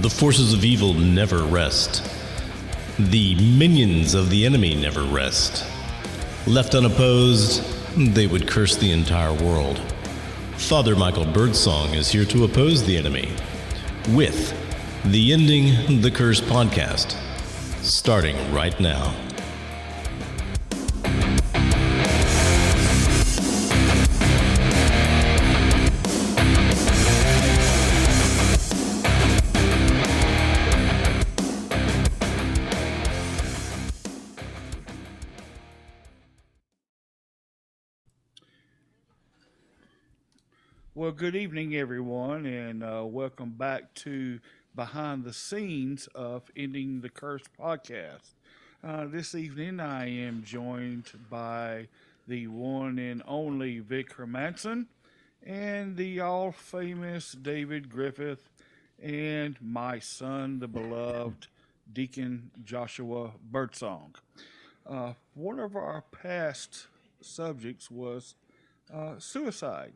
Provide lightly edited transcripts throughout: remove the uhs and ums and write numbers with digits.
The forces of evil never rest. The minions of the enemy never rest. Left unopposed, they would curse the entire world. Father Michael Birdsong is here to oppose the enemy with the Ending the Curse podcast, starting right now. Well, good evening, everyone, and welcome back to Behind the Scenes of Ending the Curse podcast. This evening, I am joined by the one and only Vic Hermanson and the all famous David Griffith and my son, the beloved Deacon Joshua Birdsong. One of our past subjects was suicide.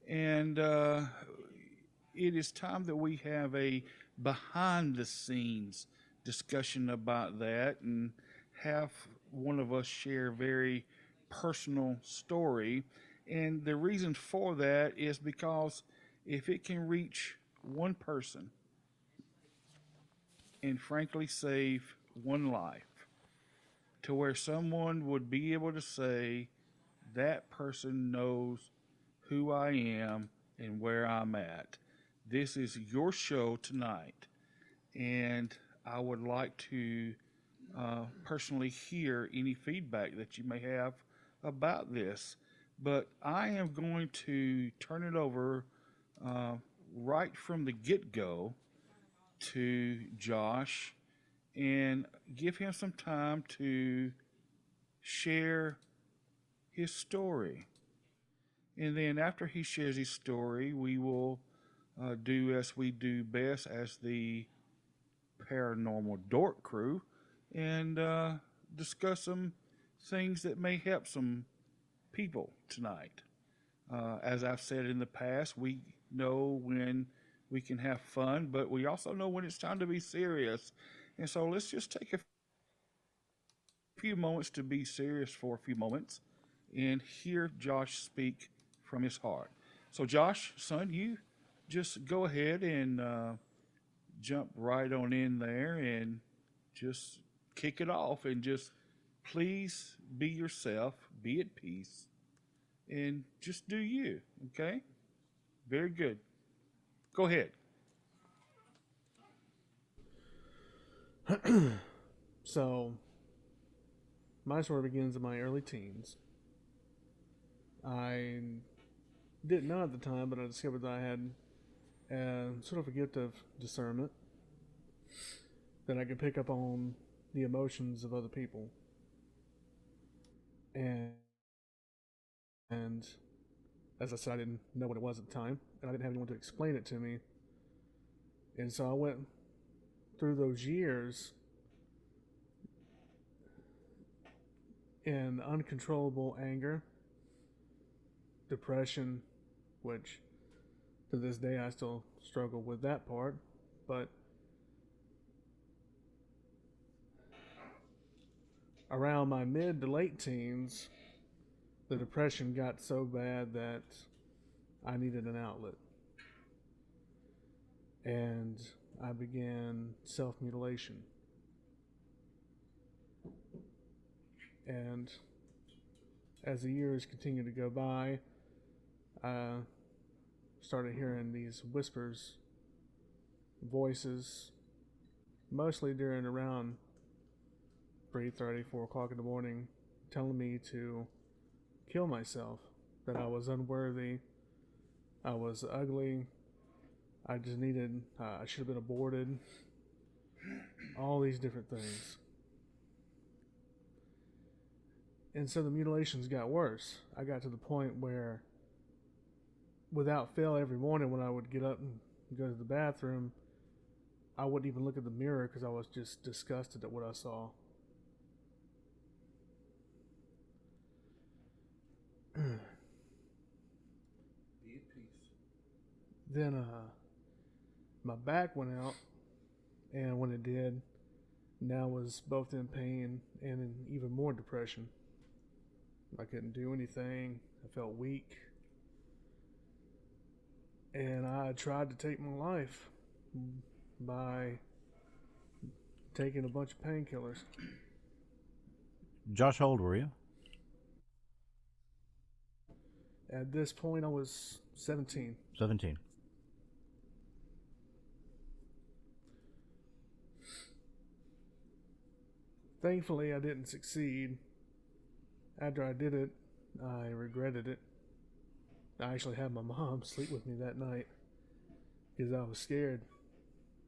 And it is time that we have a behind the scenes discussion about that and have one of us share a very personal story. And the reason for that is because if it can reach one person and frankly save one life, to where someone would be able to say, that person knows who I am and where I'm at. This is your show tonight, and I would like to personally hear any feedback that you may have about this. But I am going to turn it over right from the get go to Josh and give him some time to share his story. And then after he shares his story, we will do as we do best as the paranormal dork crew and discuss some things that may help some people tonight. As I've said in the past, we know when we can have fun, but we also know when it's time to be serious. And so let's just take a few moments to be serious for a few moments and hear Josh speak from his heart. So, Josh, son, you just go ahead and jump right on in there and just kick it off and just please be yourself, be at peace, and just do you, okay? Very good. Go ahead. So, my story begins in my early teens. I didn't know at the time, but I discovered that I had sort of a gift of discernment, that I could pick up on the emotions of other people. And as I said, I didn't know what it was at the time, and I didn't have anyone to explain it to me. And so I went through those years in uncontrollable anger, depression, which to this day I still struggle with that part, but around my mid to late teens, the depression got so bad that I needed an outlet. And I began self-mutilation. And as the years continued to go by, I started hearing these whispers, voices, mostly during around 3:30, 4 o'clock in the morning, telling me to kill myself, that I was unworthy, I was ugly, I just needed, I should have been aborted, all these different things. And so the mutilations got worse. I got to the point where, without fail, every morning when I would get up and go to the bathroom, I wouldn't even look at the mirror because I was just disgusted at what I saw. Be at peace. Then my back went out And when it did, now I was both in pain and in even more depression. I couldn't do anything. I felt weak. And I tried to take my life by taking a bunch of painkillers. Josh, how old were you? At this point, I was 17. 17. Thankfully, I didn't succeed. After I did it, I regretted it. I actually had my mom sleep with me that night because I was scared.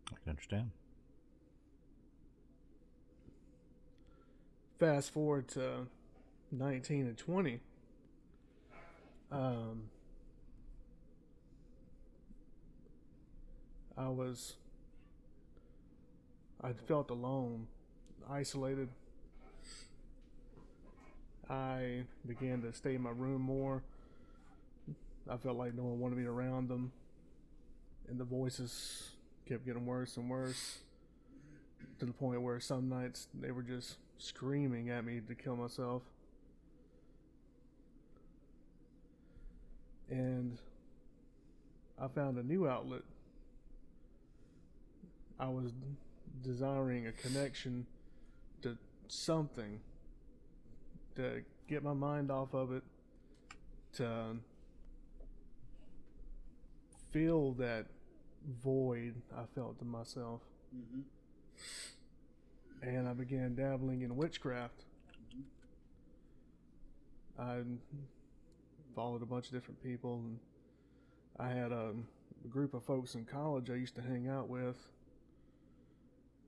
I can understand. Fast forward to 19 and 20. I felt alone, isolated. I began to stay in my room more. I felt like no one wanted me around them. And the voices kept getting worse and worse to the point where some nights they were just screaming at me to kill myself. And I found a new outlet. I was desiring a connection to something to get my mind off of it, to feel that void I felt in myself. Mm-hmm. And I began dabbling in witchcraft. I followed a bunch of different people, and I had a group of folks in college I used to hang out with,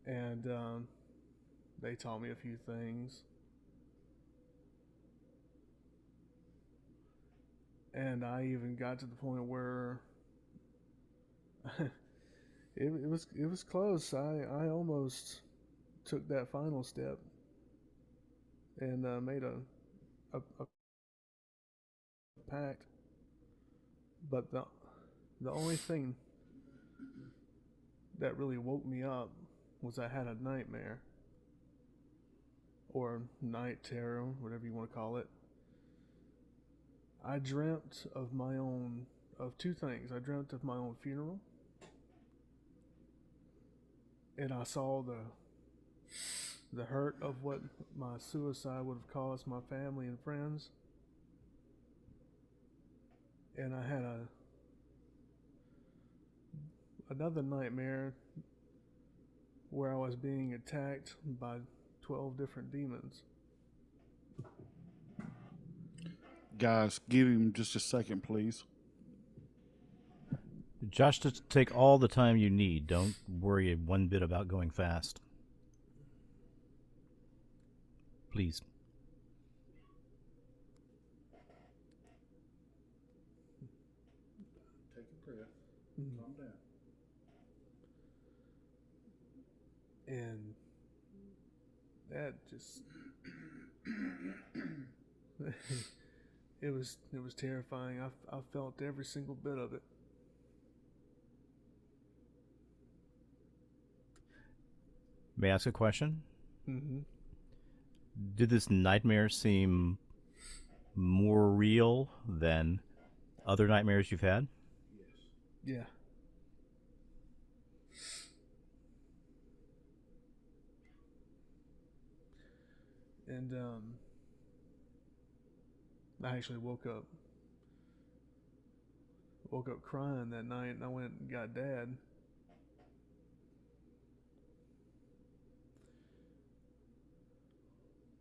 and they taught me a few things. And I even got to the point where it was close. I almost took that final step and made a pact. But the only thing that really woke me up was I had a nightmare, or night terror, whatever you want to call it. I dreamt of two things. I dreamt of my own funeral, and I saw the hurt of what my suicide would have caused my family and friends. And I had another nightmare where I was being attacked by 12 different demons. Guys, give him just a second, please. Josh, just take all the time you need. Don't worry one bit about going fast. Please. Take a breath. Calm down. And that just it was terrifying. I felt every single bit of it. May I ask a question? Mm-hmm. Did this nightmare seem more real than other nightmares you've had? Yes. Yeah. And I actually woke up crying that night, and I went and got Dad.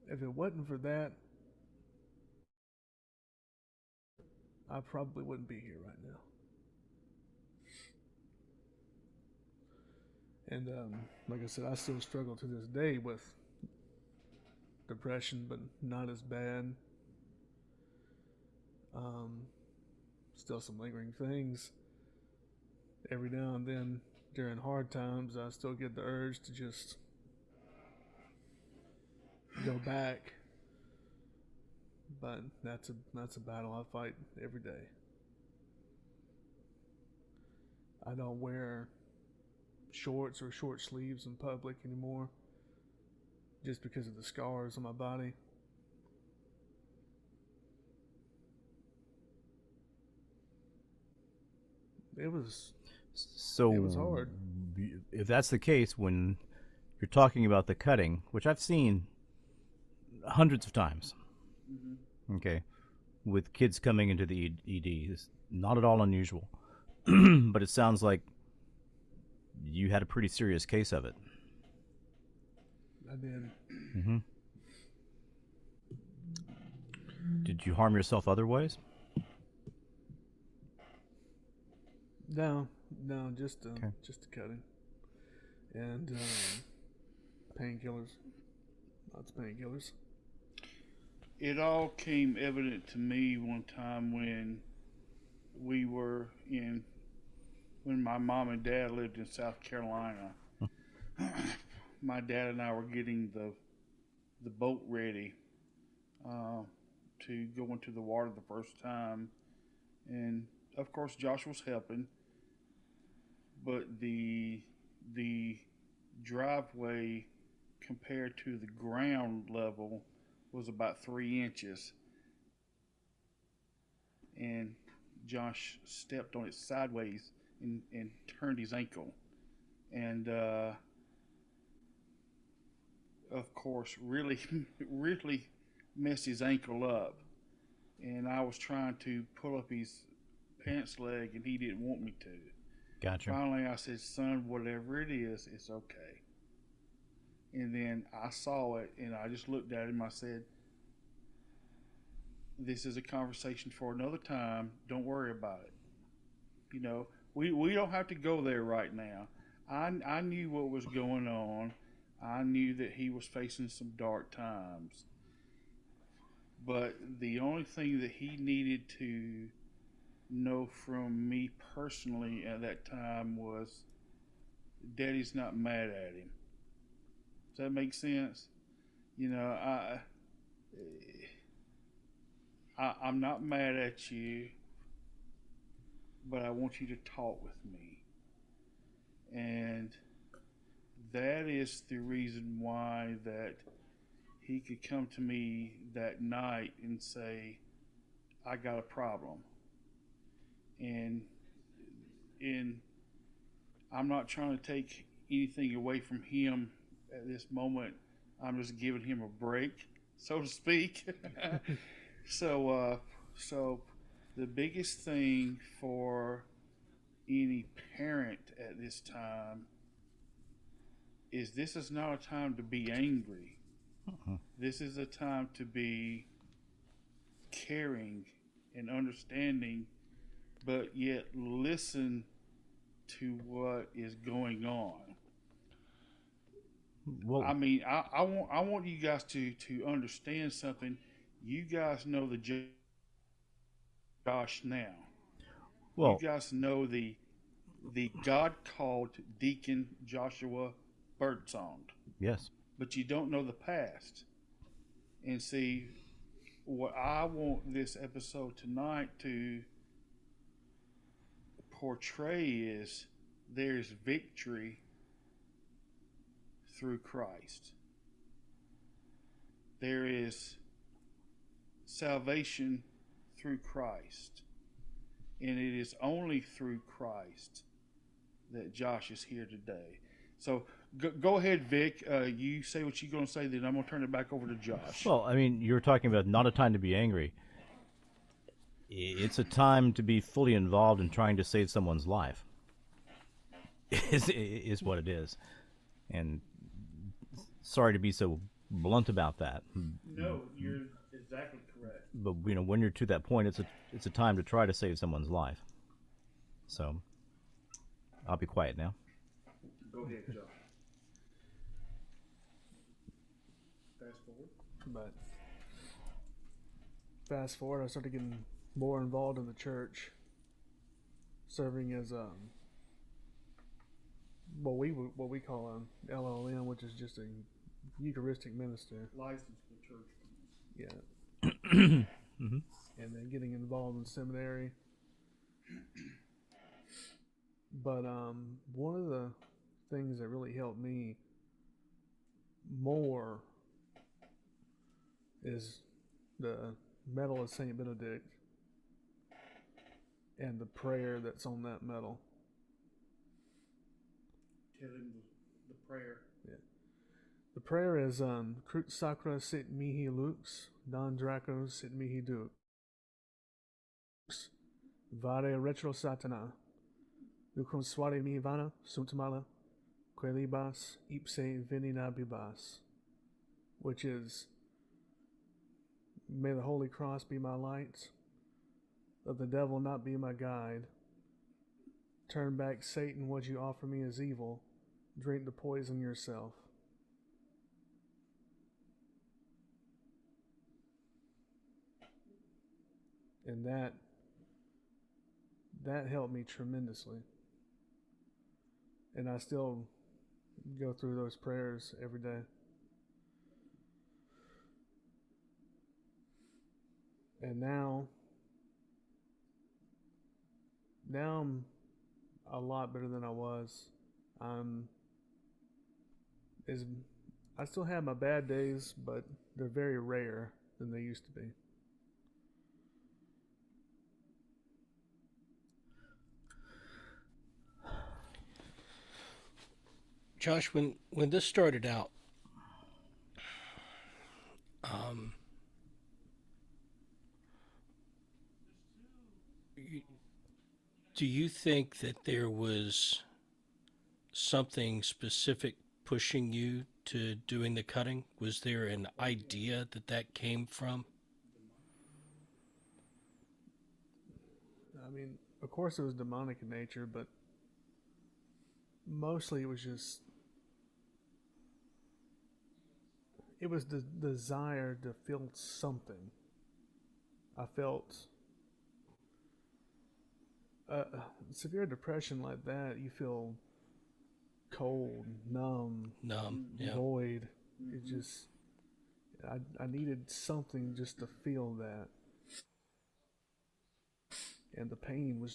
If it wasn't for that, I probably wouldn't be here right now. And like I said, I still struggle to this day with depression, but not as bad. Still some lingering things. Every now and then, during hard times, I still get the urge to just go back. But that's a battle I fight every day. I don't wear shorts or short sleeves in public anymore, just because of the scars on my body. It was hard. If that's the case, when you're talking about the cutting, which I've seen hundreds of times, okay, with kids coming into the ED, it's not at all unusual. But it sounds like you had a pretty serious case of it. I did. Mm-hmm. Did you harm yourself other ways? No, just the cutting and painkillers. Lots of painkillers. It all came evident to me one time when my mom and dad lived in South Carolina. My dad and I were getting the boat ready to go into the water the first time, and of course Josh was helping, but the driveway compared to the ground level was about 3 inches, and Josh stepped on it sideways and turned his ankle, and of course really really messed his ankle up. And I was trying to pull up his pants leg, and he didn't want me to. Gotcha. Finally, I said, "Son, whatever it is, it's okay." And then I saw it, and I just looked at him. I said, "This is a conversation for another time. Don't worry about it. You know, we don't have to go there right now." I knew what was going on. I knew that he was facing some dark times. But the only thing that he needed to know from me personally at that time was Daddy's not mad at him. Does that make sense? You know, I'm not mad at you, but I want you to talk with me. And that is the reason why that he could come to me that night and say, "I got a problem." And I'm not trying to take anything away from him at this moment. I'm just giving him a break, so to speak. So the biggest thing for any parent at this time is this is not a time to be angry. This is a time to be caring and understanding, but yet listen to what is going on. Well, I mean, I want you guys to understand something. You guys know the Josh now. well, You guys know the God called Deacon Joshua Birdsong, yes. but you don't know the past. And see, what I want this episode tonight to portray is there's victory through Christ. There is salvation through Christ. And it is only through Christ that Josh is here today. So go ahead, Vic. You say what you're going to say, then I'm going to turn it back over to Josh. Well, I mean, you were talking about not a time to be angry. It's a time to be fully involved in trying to save someone's life. Is what it is. And sorry to be so blunt about that. No, you're exactly correct. But you know, when you're to that point, it's a time to try to save someone's life. So I'll be quiet now. Go ahead, Josh. Fast forward. But fast forward, I started getting more involved in the church, serving as what we call an LLM, which is just a Eucharistic minister. Licensed for church. Yeah. Mm-hmm. And then getting involved in seminary. But one of the things that really helped me more is the medal of Saint Benedict and the prayer that's on that medal. Tell him the prayer. Yeah. The prayer is Crut sacra sit mihi lux, non draco sit mihi dux. Vare retro satana. Lucum suare mi vana, sunt mala, quelibas ipse venina bibas. Which is, may the Holy Cross be my light, let the devil not be my guide. Turn back, Satan, what you offer me is evil. Drink the poison yourself. And that helped me tremendously. And I still go through those prayers every day. And now I'm a lot better than I was. I still have my bad days, but they're very rare than they used to be. Josh, when this started out, do you think that there was something specific pushing you to doing the cutting? Was there an idea that came from? I mean, of course it was demonic in nature, but mostly it was the desire to feel something. I felt severe depression like that. You feel cold, numb, Yeah. void. It just, I needed something just to feel that. And the pain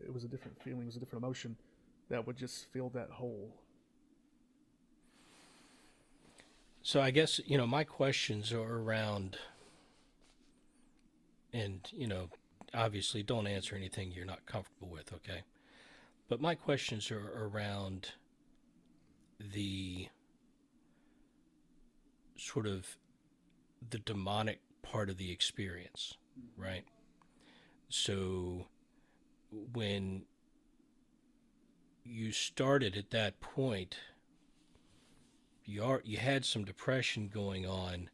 it was a different feeling, it was a different emotion that would just fill that hole. So I guess, my questions are around, and, obviously don't answer anything you're not comfortable with, okay? But my questions are around the sort of the demonic part of the experience, right? So when you started at that point, you had some depression going on.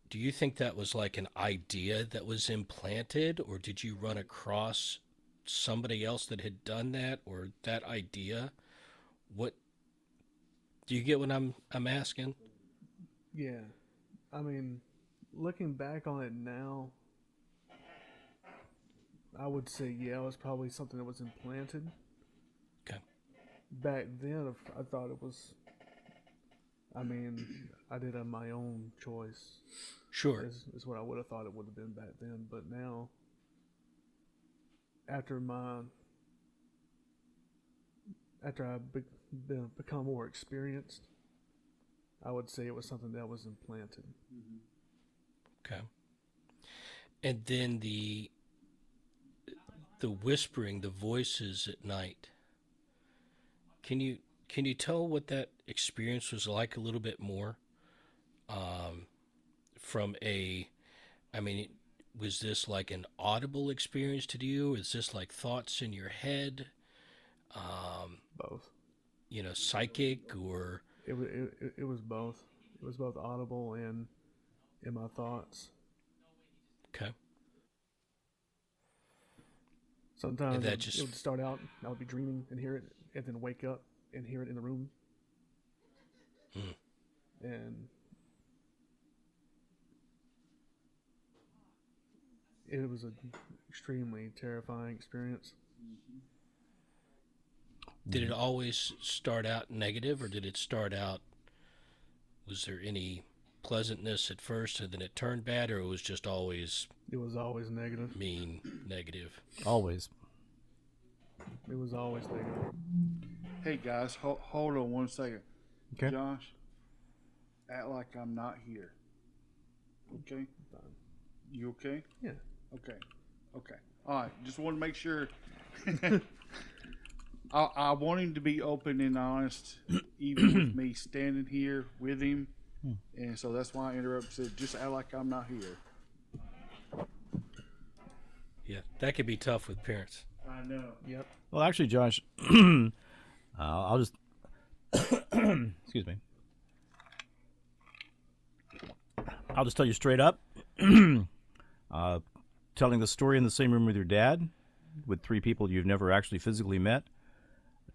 Do you think that was like an idea that was implanted, or did you run across somebody else that had done that, or that idea? What do you get what I'm asking? Yeah. I mean, looking back on it now, I would say, yeah, it was probably something that was implanted. Okay. Back then, I thought it was, I mean, I did have my own choice. Sure. Is what I would have thought it would have been back then. But now, after I become more experienced, I would say it was something that was implanted. Okay. And then the whispering, the voices at night. Can you tell what that experience was like a little bit more? Was this like an audible experience to you? Is this like thoughts in your head? Both. Psychic, or It was both. It was both audible and in my thoughts. okay. Sometimes And it would start out, I would be dreaming and hear it, and then wake up and hear it in the room. And it was an extremely terrifying experience. Did it always start out negative, or did it start out, was there any pleasantness at first and then it turned bad, or it was just always It was always negative. mean negative? Always. It was always negative. Hey guys, hold on 1 second. Okay. Josh, act like I'm not here. Okay? You okay? Yeah. Okay. Okay. All right. Just want to make sure. I want him to be open and honest, even with me standing here with him. And so that's why I interrupted and said, just act like I'm not here. Yeah, that could be tough with parents. I know. Yep. Well, actually, Josh, I'll just excuse me. I'll just tell you straight up. Telling the story in the same room with your dad, with 3 people you've never actually physically met,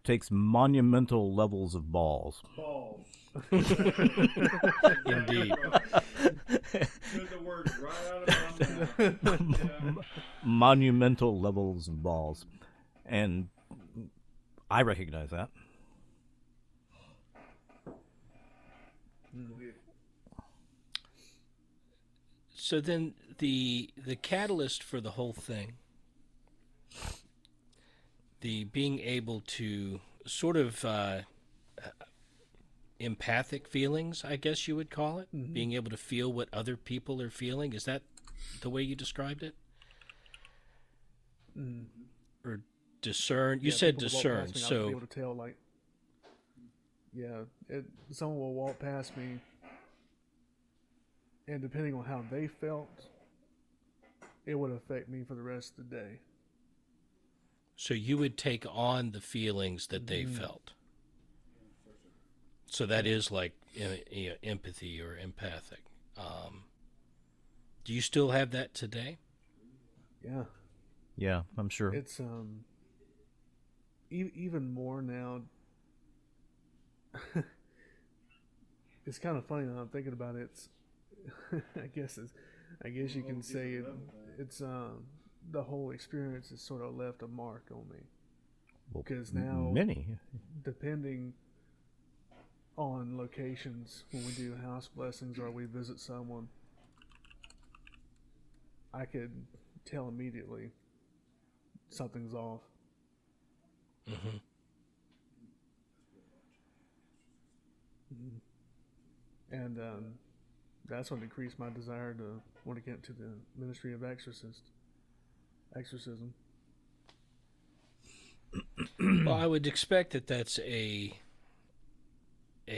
takes monumental levels of balls. Balls. Indeed. Took the words right out of my mouth. Monumental levels of balls. And I recognize that. So then the catalyst for the whole thing, the being able to sort of empathic feelings, I guess you would call it, being able to feel what other people are feeling, is that the way you described it? Or discern? You said people walk discern, past me, I'll so be able to tell, like, someone will walk past me, and depending on how they felt, it would affect me for the rest of the day. so you would take on the feelings that they felt. So that is like empathy or empathic. Do you still have that today? Yeah, Yeah, I'm sure. it's even more now. It's kind of funny now I'm thinking about it. It's I guess you can say it's the whole experience has sort of left a mark on me, Well, because now many. depending on locations, when we do house blessings or we visit someone, I could tell immediately something's off. Mm-hmm. And that's what increased my desire to want to get into the ministry of exorcism. Well, I would expect that that's a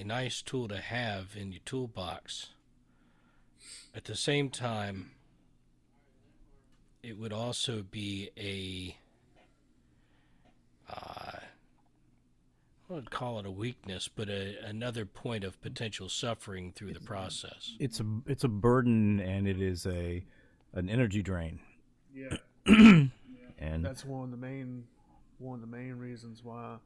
nice tool to have in your toolbox. At the same time, it would also be I wouldn't call it a weakness, but another point of potential suffering through the process. It's a burden, and it is an energy drain. Yeah. And That's one of the main reasons why,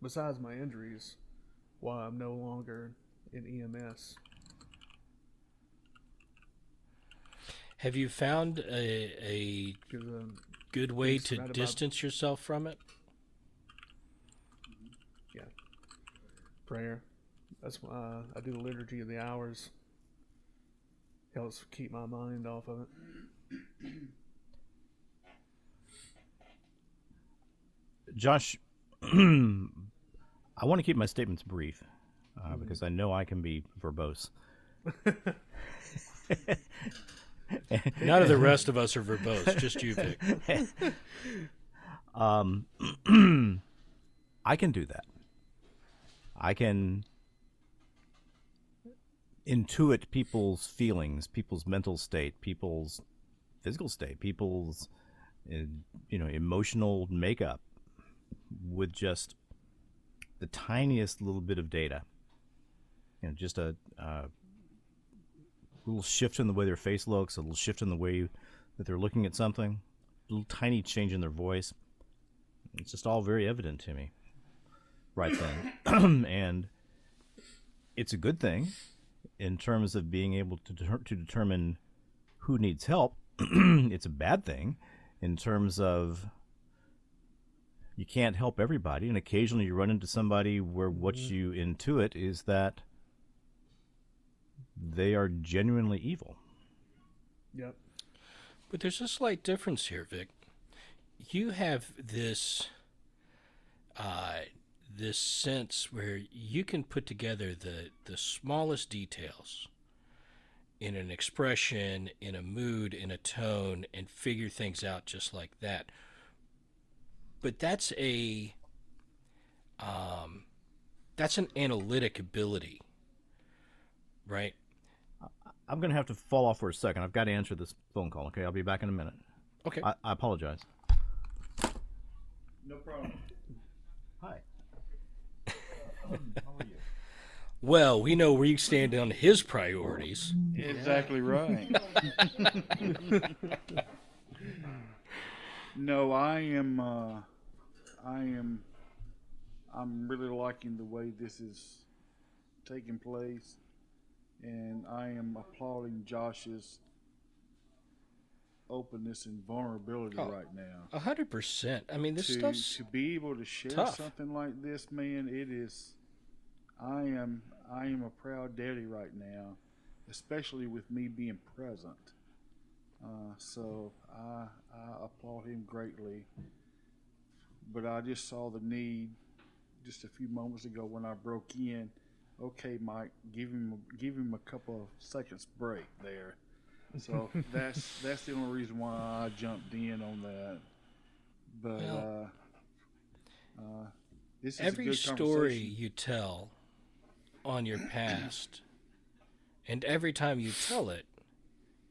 besides my injuries, why I'm no longer in EMS. Have you found a 'Cause, good way it's to right about- distance yourself from it? prayer. That's why I do the liturgy of the hours. Helps keep my mind off of it. Josh, I want to keep my statements brief because I know I can be verbose. None of the rest of us are verbose, just you, Vic. I can do that. I can intuit people's feelings, people's mental state, people's physical state, people's emotional makeup with just the tiniest little bit of data. Just a little shift in the way their face looks, a little shift in the way that they're looking at something, a little tiny change in their voice. It's just all very evident to me right then. And it's a good thing in terms of being able to determine who needs help. It's a bad thing in terms of you can't help everybody, and occasionally you run into somebody where what you intuit is that they are genuinely evil. Yep. But there's a slight difference here, Vic. You have this uh, this sense where you can put together the smallest details in an expression, in a mood, in a tone, and figure things out just like that. But that's an analytic ability, right? I'm going to have to fall off for a second. I've got to answer this phone call, okay? I'll be back in a minute. Okay. I apologize. No problem. Hi. How are you? Well, we know where you stand on his priorities. Exactly right. No, I'm really liking the way this is taking place, and I am applauding Josh's openness and vulnerability Oh, right now. 100%. I mean, this to stuff's to be able to share tough. something like this, man, it is. I am a proud daddy right now, especially with me being present. So I applaud him greatly. But I just saw the need just a few moments ago when I broke in. Okay, Mike, give him a couple of seconds break there. So that's the only reason why I jumped in on that. But Well, this is a every good story conversation. you tell on your past, and every time you tell it,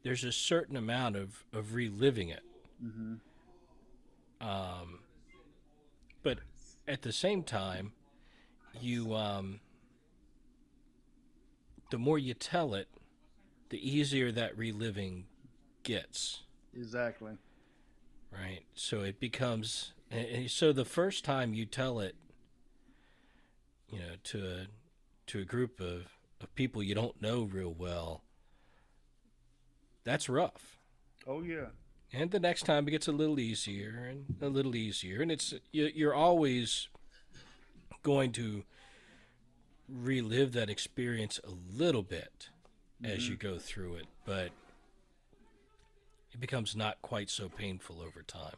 there's a certain amount of reliving it. Mm-hmm. But at the same time, you the more you tell it, the easier that reliving gets, Exactly. right? So it becomes so the first time you tell it, to a group of people you don't know real well, that's rough. Oh yeah. And the next time it gets a little easier and a little easier, and you're always going to relive that experience a little bit as Mm-hmm. you go through it, but it becomes not quite so painful over time.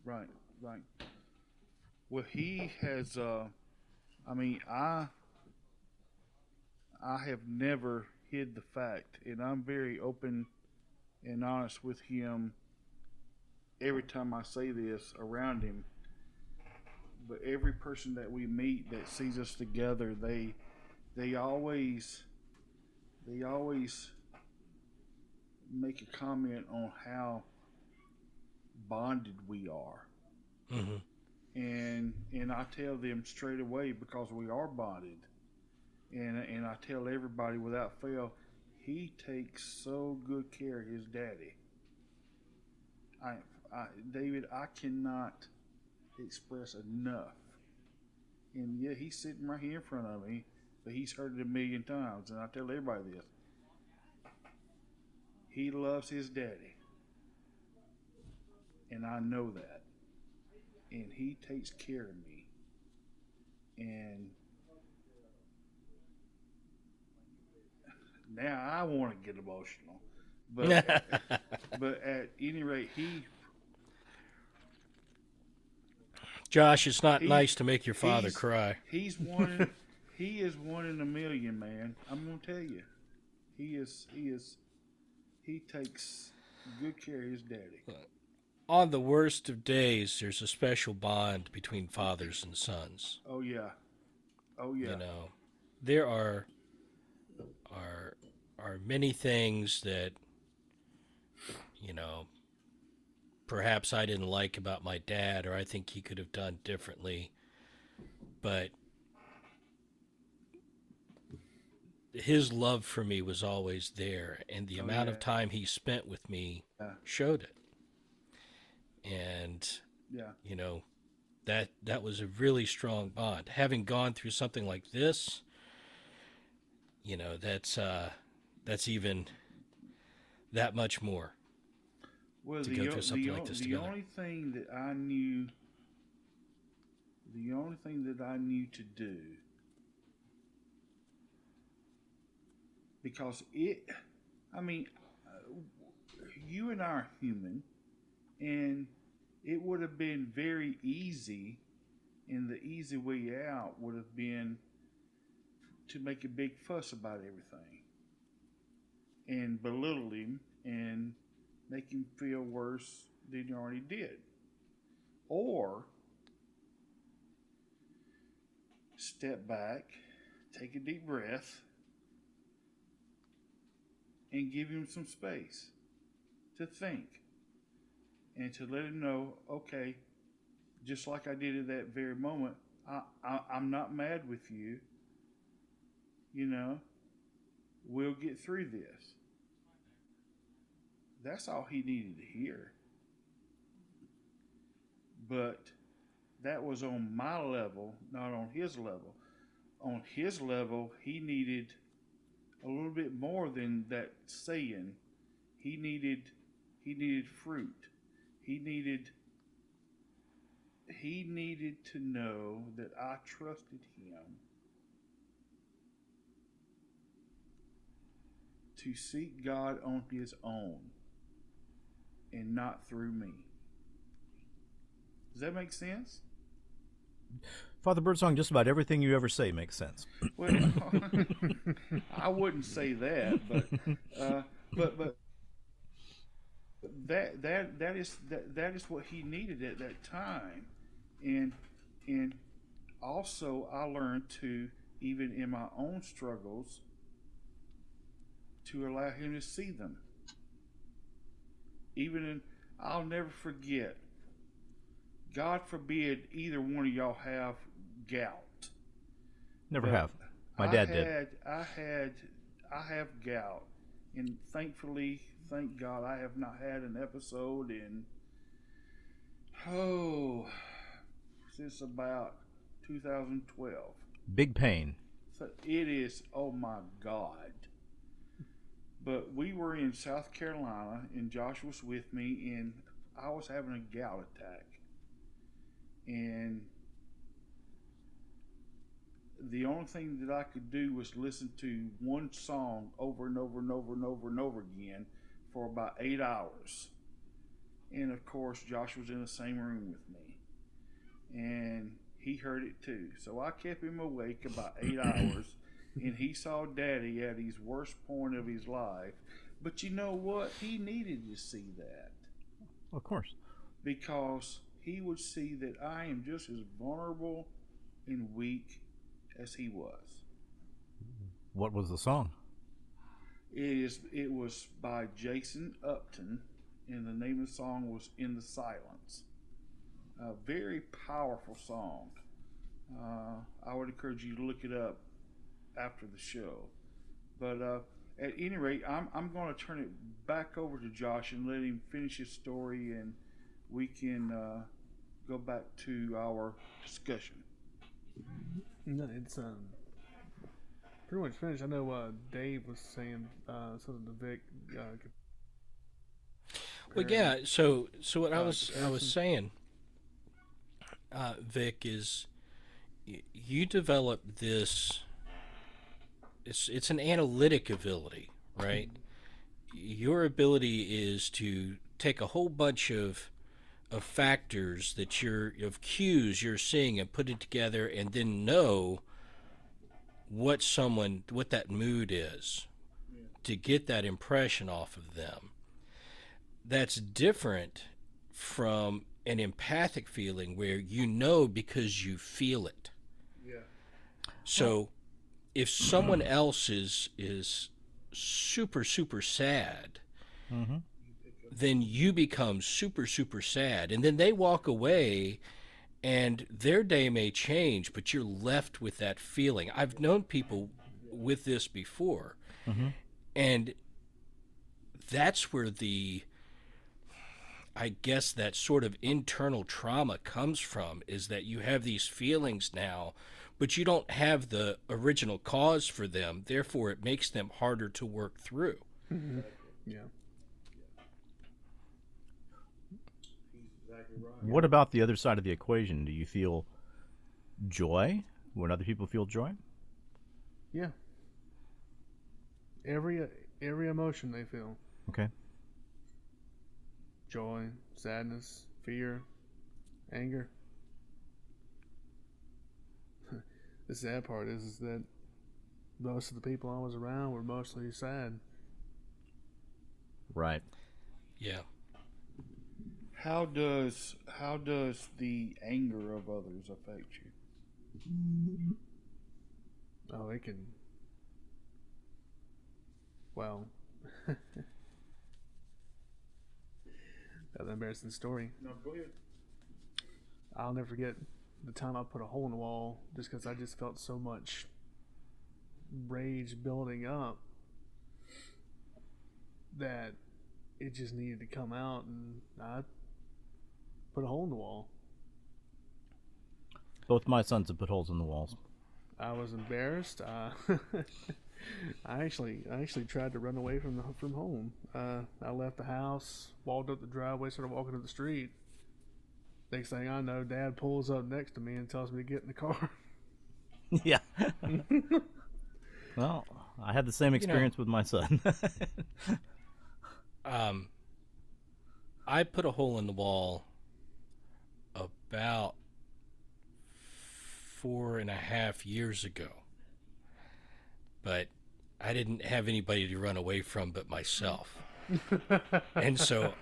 Right. Right. Well, he has. I mean, I have never hid the fact, and I'm very open and honest with him every time I say this around him. But every person that we meet that sees us together, they always they always make a comment on how bonded we are. Mm-hmm. And I tell them straight away because we are bonded. And I tell everybody without fail, he takes so good care of his daddy. I, David, I cannot express enough. And yeah, he's sitting right here in front of me, but he's heard it a million times. And I tell everybody this: he loves his daddy, and I know that. And he takes care of me. And now I want to get emotional, but but at any rate, Josh, it's not he's nice to make your father he's cry. he's one. He is one in a million, man. I'm gonna tell you, he takes good care of his daddy. On the worst of days, there's a special bond between fathers and sons. Oh yeah, oh yeah. There are many things that you know perhaps I didn't like about my dad, or I think he could have done differently, but his love for me was always there, and the Oh amount yeah, of time he spent with me yeah, showed it. And yeah. you know that was a really strong bond. Having gone through something like this, that's even that much more Well, to go through something like this the together. only thing that I knew to do, because I mean, you and I are human, and it would have been very easy, and the easy way out would have been to make a big fuss about everything and belittle him and make him feel worse than he already did. Or step back, take a deep breath, and give him some space to think and to let him know, okay, just like I did at that very moment, I'm not mad with you. You know, we'll get through this. That's all he needed to hear. But that was on my level, not on his level. On his level, he needed a little bit more than that saying. He needed fruit. He needed to know that I trusted him to seek God on his own and not through me. Does that make sense? Father Birdsong, just about everything you ever say makes sense. Well, I wouldn't say that, but that is what he needed at that time, and also I learned to, even in my own struggles, to allow him to see them. I'll never forget. God forbid either one of y'all have gout. Never have. My dad did. I have gout, and thankfully, thank God, I have not had an episode in since about 2012. Big pain. So it is, oh my God. But we were in South Carolina, and Josh was with me, and I was having a gout attack. And the only thing that I could do was listen to one song over and over and over and over and over again for about 8 hours. And of course, Josh was in the same room with me. And he heard it too. So I kept him awake about 8 hours. And he saw Daddy at his worst point of his life. But you know what? He needed to see that. Of course. Because he would see that I am just as vulnerable and weak as he was. What was the song? It was by Jason Upton, and the name of the song was "In the Silence." A very powerful song. I would encourage you to look it up after the show. But at any rate, I'm going to turn it back over to Josh and let him finish his story, and we can go back to our discussion. No, it's pretty much finished. I know Dave was saying something to Vic. Well, yeah. So what I was saying, Vic, is you developed this. It's an analytic ability, right? Your ability is to take a whole bunch of factors of cues you're seeing and put it together, and then know what that mood is, to get that impression off of them. That's different from an empathic feeling where you know because you feel it. Yeah. So if someone else is super, super sad, Mm-hmm. then you become super, super sad. And then they walk away and their day may change, but you're left with that feeling. I've known people with this before. Mm-hmm. And that's where I guess that sort of internal trauma comes from, is that you have these feelings now, but you don't have the original cause for them. Therefore, it makes them harder to work through. Mm-hmm. Yeah. What about the other side of the equation? Do you feel joy when other people feel joy? Yeah. Every emotion they feel. Okay. Joy, sadness, fear, anger. The sad part is that most of the people I was around were mostly sad. Right. Yeah. How does the anger of others affect you? Oh, it can. Well, an embarrassing story. No, go ahead. I'll never forget the time I put a hole in the wall just because I just felt so much rage building up that it just needed to come out, and I put a hole in the wall. Both my sons have put holes in the walls. I was embarrassed. I actually tried to run away from home. I left the house, walked up the driveway, started walking up the street. Next thing I know, Dad pulls up next to me and tells me to get in the car. Yeah. Well, I had the same experience with my son. I put a hole in the wall about 4.5 years ago, but I didn't have anybody to run away from but myself. And so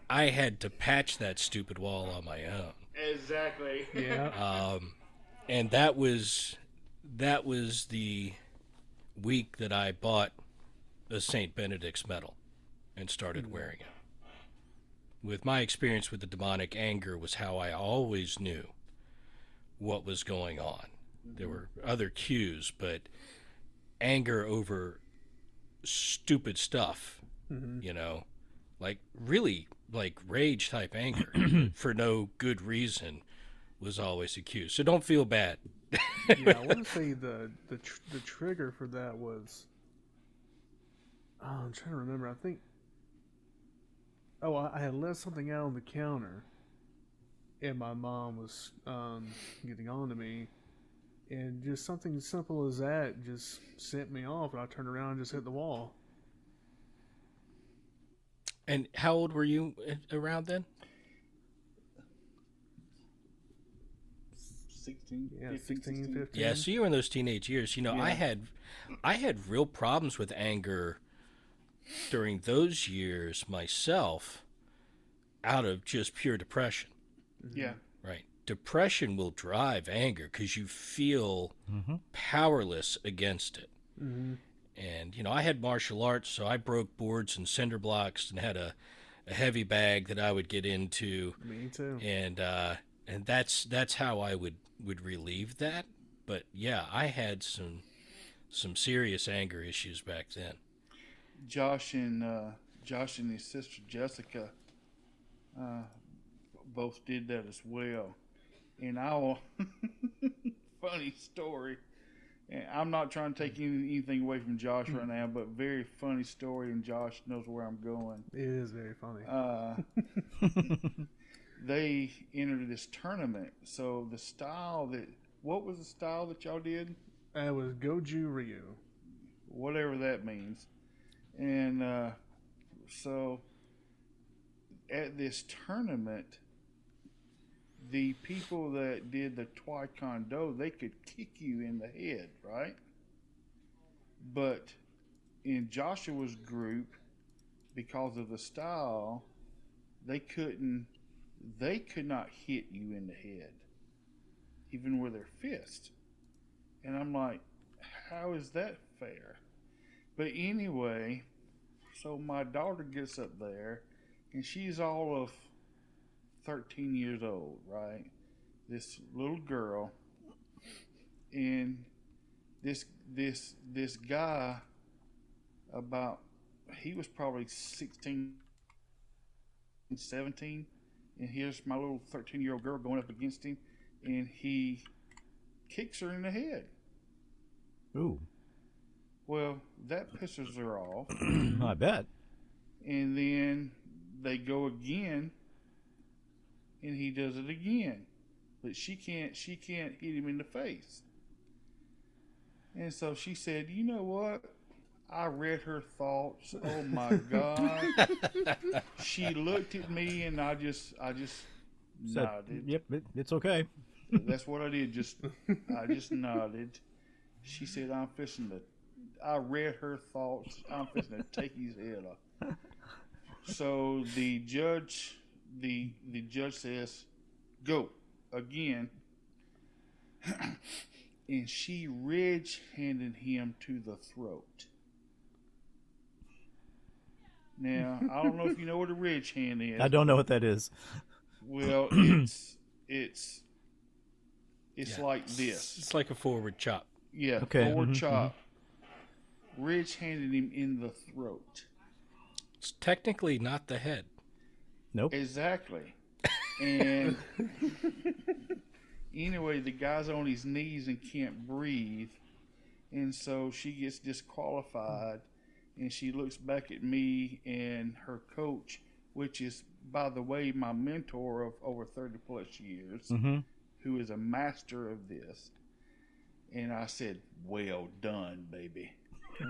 I had to patch that stupid wall on my own. Exactly. Yeah. And that was the week that I bought a St. Benedict's medal and started wearing it. With my experience with the demonic anger was how I always knew what was going on. There were other cues, but anger over stupid stuff, you know, like really like rage type anger for no good reason was always a cue. So don't feel bad. Yeah, I want to say the trigger for that was. Oh, I'm trying to remember. I think. Oh, I had left something out on the counter, and my mom was getting on to me, and just something simple as that just sent me off, and I turned around and just hit the wall. And how old were you around then? 16, Yeah, 15, 16, 16. 15. Yeah, so you were in those teenage years. You know, Yeah. I had real problems with anger during those years myself out of just pure depression. Yeah. Right. Depression will drive anger because you feel powerless against it. Mm-hmm. And, you know, I had martial arts, so I broke boards and cinder blocks and had a heavy bag that I would get into. Me too. And that's how I would relieve that. But yeah, I had some serious anger issues back then. Josh and his sister Jessica both did that as well. And I will funny story. And I'm not trying to take anything away from Josh right now, but very funny story, and Josh knows where I'm going. It is very funny. They entered this tournament. So what was the style that y'all did? It was Goju Ryu. Whatever that means. And so at this tournament, the people that did the Taekwondo, they could kick you in the head, right? But in Joshua's group, because of the style, they could not hit you in the head, even with their fist. And I'm like, how is that fair? But anyway, so my daughter gets up there, and she's all of 13 years old, right? This little girl, and this guy, he was probably 16, 17, and here's my little 13-year-old girl going up against him, and he kicks her in the head. Ooh. Well, that pisses her off. I bet. And then they go again, and he does it again, but she can't hit him in the face. And so she said, "You know what? I read her thoughts. Oh my God!" She looked at me, and I just said, nodded. "Yep, it's okay." That's what I did. I just nodded. She said, "I'm fixing to." I read her thoughts. I'm fixing to take his head off. So the judge says, "Go again," and she ridge-handed him to the throat. Now I don't know if you know what a ridge hand is. I don't know what that is. Well, it's Yeah. like this. It's like a forward chop. Yeah, Okay. forward chop. Ridge handed him in the throat. It's technically not the head. Nope. Exactly. And anyway, the guy's on his knees and can't breathe. And so she gets disqualified. And she looks back at me and her coach, which is, by the way, my mentor of over 30 plus years, who is a master of this. And I said, "Well done, baby.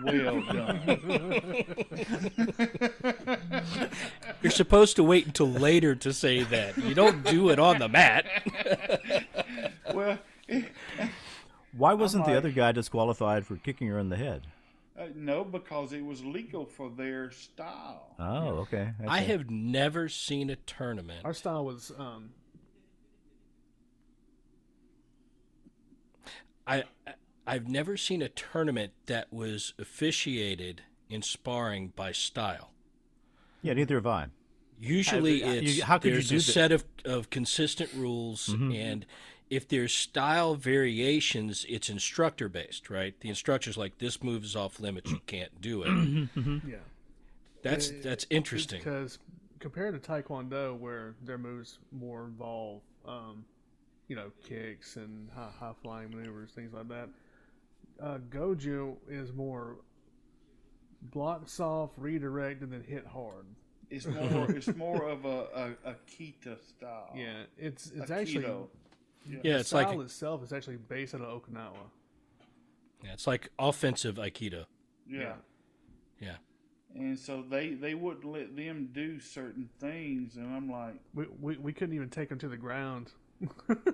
Well done." You're supposed to wait until later to say that. You don't do it on the mat. Well, Why wasn't the like- other guy disqualified for kicking her in the head? no, because it was legal for their style. Oh, okay. I have never seen a tournament. Our style was I've never seen a tournament that was officiated in sparring by style. Yeah, neither have I. Usually, how could you there's do a that? set of consistent rules, and if there's style variations, it's instructor based, right? The instructor's like, "This move is off limits; you can't do it." yeah. That's interesting. Because compared to Taekwondo, where their moves more involve, kicks and high flying maneuvers, things like that. Goju is more block soft, redirect, and then hit hard. It's more of a Kita style. Yeah, it's A actually Keto. Yeah, the it's like style itself is actually based on Okinawa. it's like offensive aikido. Yeah. Yeah. And so they wouldn't let them do certain things, and I'm like, We couldn't even take them to the ground.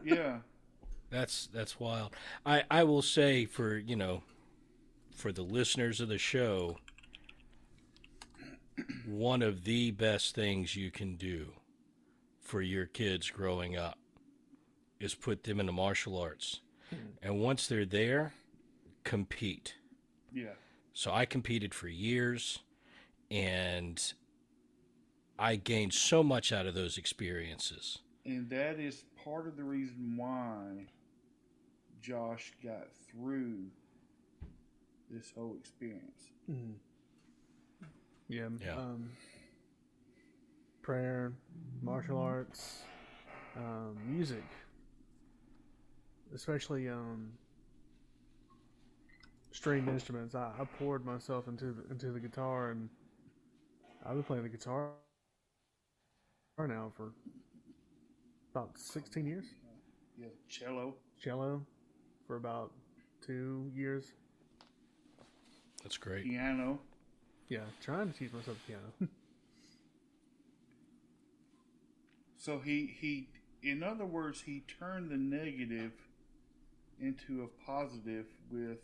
yeah. That's wild. I will say for the listeners of the show, one of the best things you can do for your kids growing up is put them into martial arts. And once they're there, compete. Yeah. So I competed for years, and I gained so much out of those experiences. And that is part of the reason why Josh got through this whole experience. Yeah. Yeah. Prayer, martial arts, music, especially stringed instruments. I poured myself into the guitar, and I've been playing the guitar now for about 16 years. Yeah, cello. Cello for about 2 years. That's great. Piano. Yeah, trying to teach myself piano. So he in other words, he turned the negative into a positive with,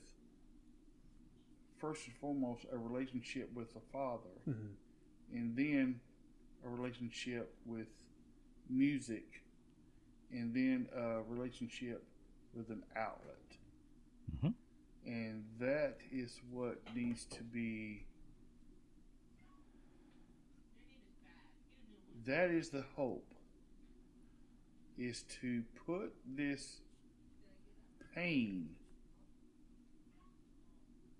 first and foremost, a relationship with the father, and then a relationship with music, and then a relationship with an outlet. And that is what needs to be, that is the hope, is to put this pain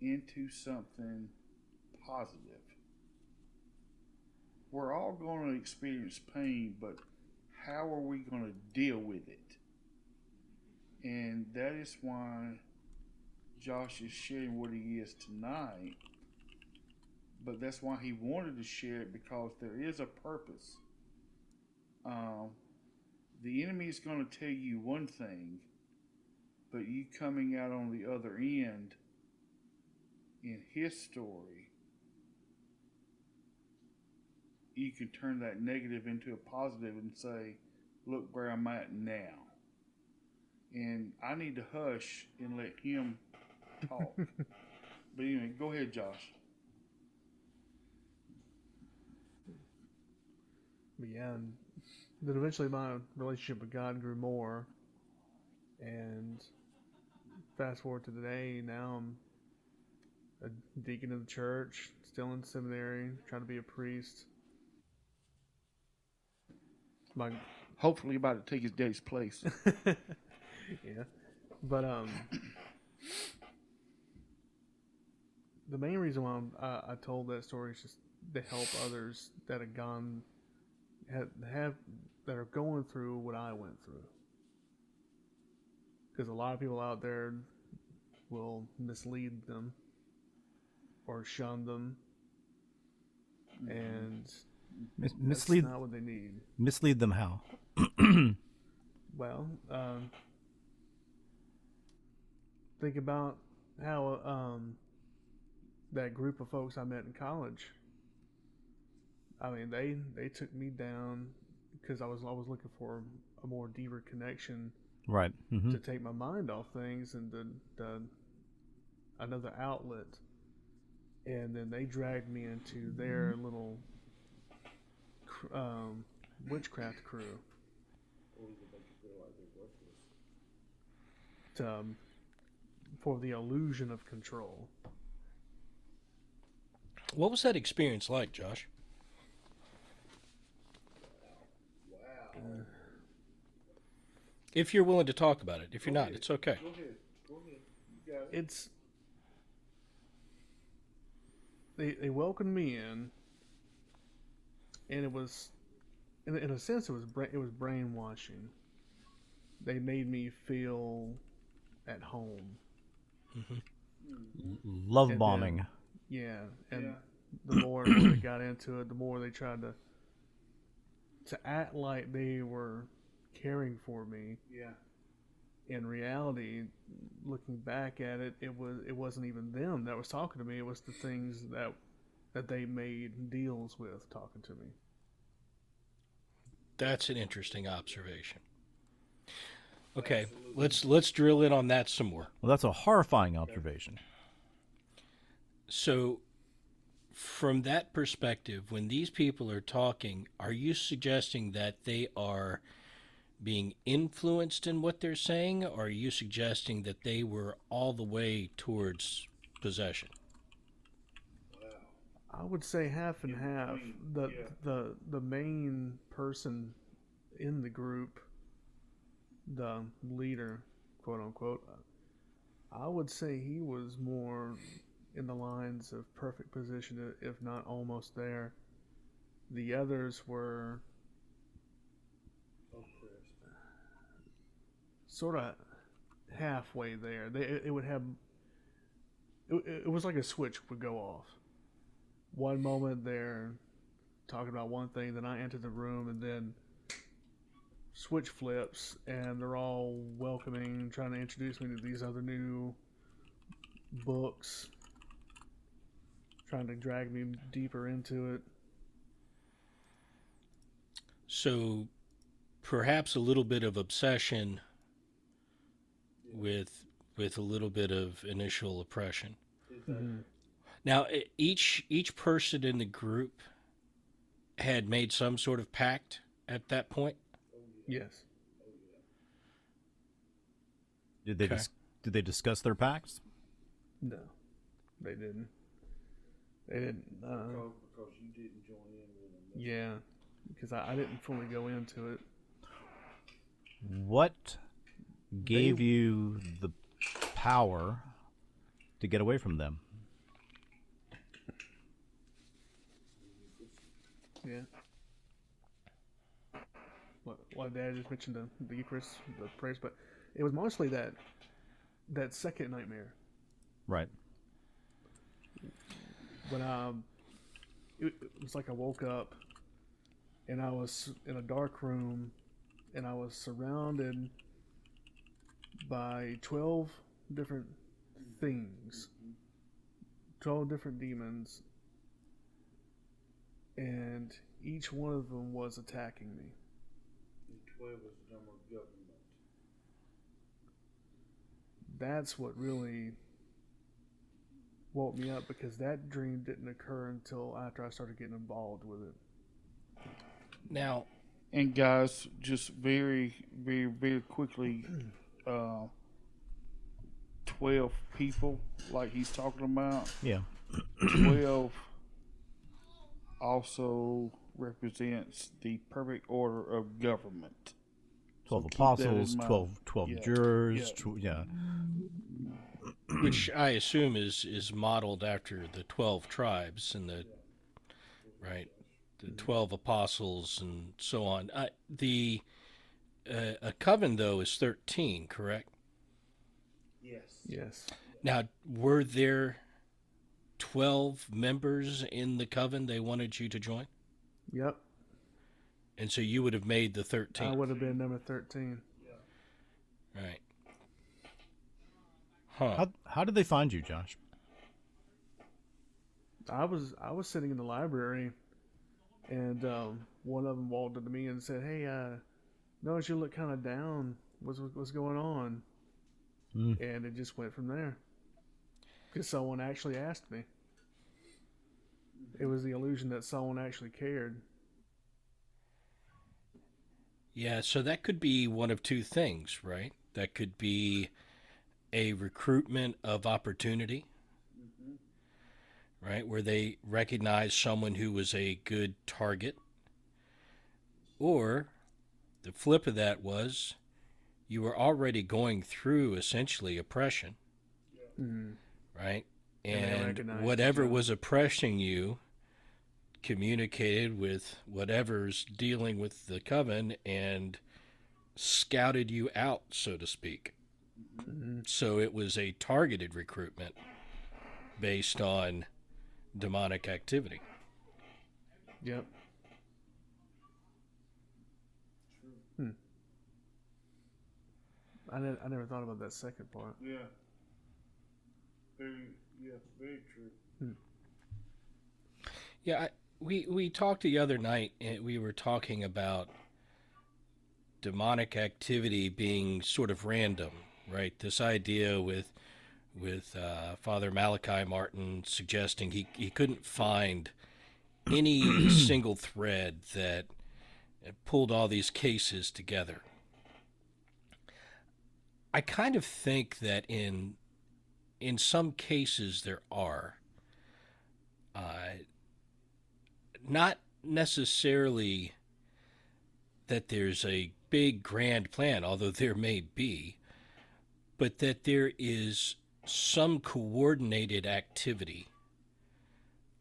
into something positive. We're all going to experience pain, but how are we going to deal with it? And that is why Josh is sharing what he is tonight. But that's why he wanted to share it, because there is a purpose. The enemy is going to tell you one thing, but you coming out on the other end in his story, you can turn that negative into a positive and say, look where I'm at now. And I need to hush and let him talk. But anyway, go ahead, Josh. But yeah, and then eventually my relationship with God grew more, and fast forward to today, now I'm a deacon of the church, still in seminary, trying to be a priest. My Hopefully, about to take his daddy's place. yeah, but the main reason why I told that story is just to help others that have gone have that are going through what I went through. Because a lot of people out there will mislead them or shun them, and Mislead that's not what they need. mislead them how? Well, think about how that group of folks I met in college. I mean, they took me down because I was looking for a more deeper connection Right. Mm-hmm. to take my mind off things and the another outlet. And then they dragged me into their little witchcraft crew to, for the illusion of control. What was that experience like, Josh? If you're willing to talk about it. If you're not, it's okay. Go ahead. Go ahead. You got it. It's they welcomed me in, and it was, in a sense, it was brainwashing. They made me feel at home. Love And bombing. then, yeah, and Yeah. the more and more they got into it, the more they tried to act like they were caring for me. Yeah. In reality, looking back at it, it wasn't even them that was talking to me. It was the things that they made deals with talking to me. That's an interesting observation. Okay, let's drill in on that some more. Well, that's a horrifying observation. So, from that perspective, when these people are talking, are you suggesting that they are being influenced in what they're saying, or are you suggesting that they were all the way towards possession? I would say half and half. The main person in the group, the leader, quote unquote, I would say he was more in the lines of perfect position, if not almost there. The others were sort of halfway there. It would have it was like a switch would go off. One moment they're talking about one thing, then I enter the room, and then switch flips, and they're all welcoming, trying to introduce me to these other new books, trying to drag me deeper into it. So, perhaps a little bit of obsession with a little bit of initial oppression. Mm-hmm. Now, each person in the group had made some sort of pact at that point. Yes. Did they Okay. did they discuss their pacts? No, they didn't. They didn't. Because you didn't join in with them. Yeah, because I didn't fully go into it. What gave you the power to get away from them? Yeah. Well, Dad just mentioned the Eucharist, the prayers, but it was mostly that second nightmare Right. when it was like I woke up and I was in a dark room and I was surrounded by 12 different things, 12 different demons, and each one of them was attacking me. 12 is the number of government. That's what really woke me up, because that dream didn't occur until after I started getting involved with it. Now, And guys, just very, very, very quickly, 12 people, like he's talking about, Yeah. 12 also represents the perfect order of government. 12 keep that in apostles, mind. 12 Yeah. jurors. Yeah. which I assume is modeled after the 12 tribes and the right, the 12 apostles and so on. A coven though is 13, correct? Yes. Now, were there 12 members in the coven they wanted you to join? Yep. And so you would have made the I 13th. would have been number 13. Right. Huh. How did they find you, Josh? I was sitting in the library, and one of them walked up to me and said, "Hey, notice you look kind of down. What's going on?" And it just went from there. Because someone actually asked me. It was the illusion that someone actually cared. Yeah, so that could be one of two things, right? That could be a recruitment of opportunity, right? Where they recognize someone who was a good target. Or the flip of that was you were already going through essentially oppression, right? they And recognized whatever each other. was oppressing you communicated with whatever's dealing with the coven and scouted you out, so to speak. So it was a targeted recruitment based on demonic activity. Yep. I never thought about that second part. Yeah. Very true. Yeah, we talked the other night, and we were talking about demonic activity being sort of random, right? This idea with Father Malachi Martin suggesting he couldn't find any single thread that pulled all these cases together. I kind of think that in some cases there are. Not necessarily that there's a big grand plan, although there may be, but that there is some coordinated activity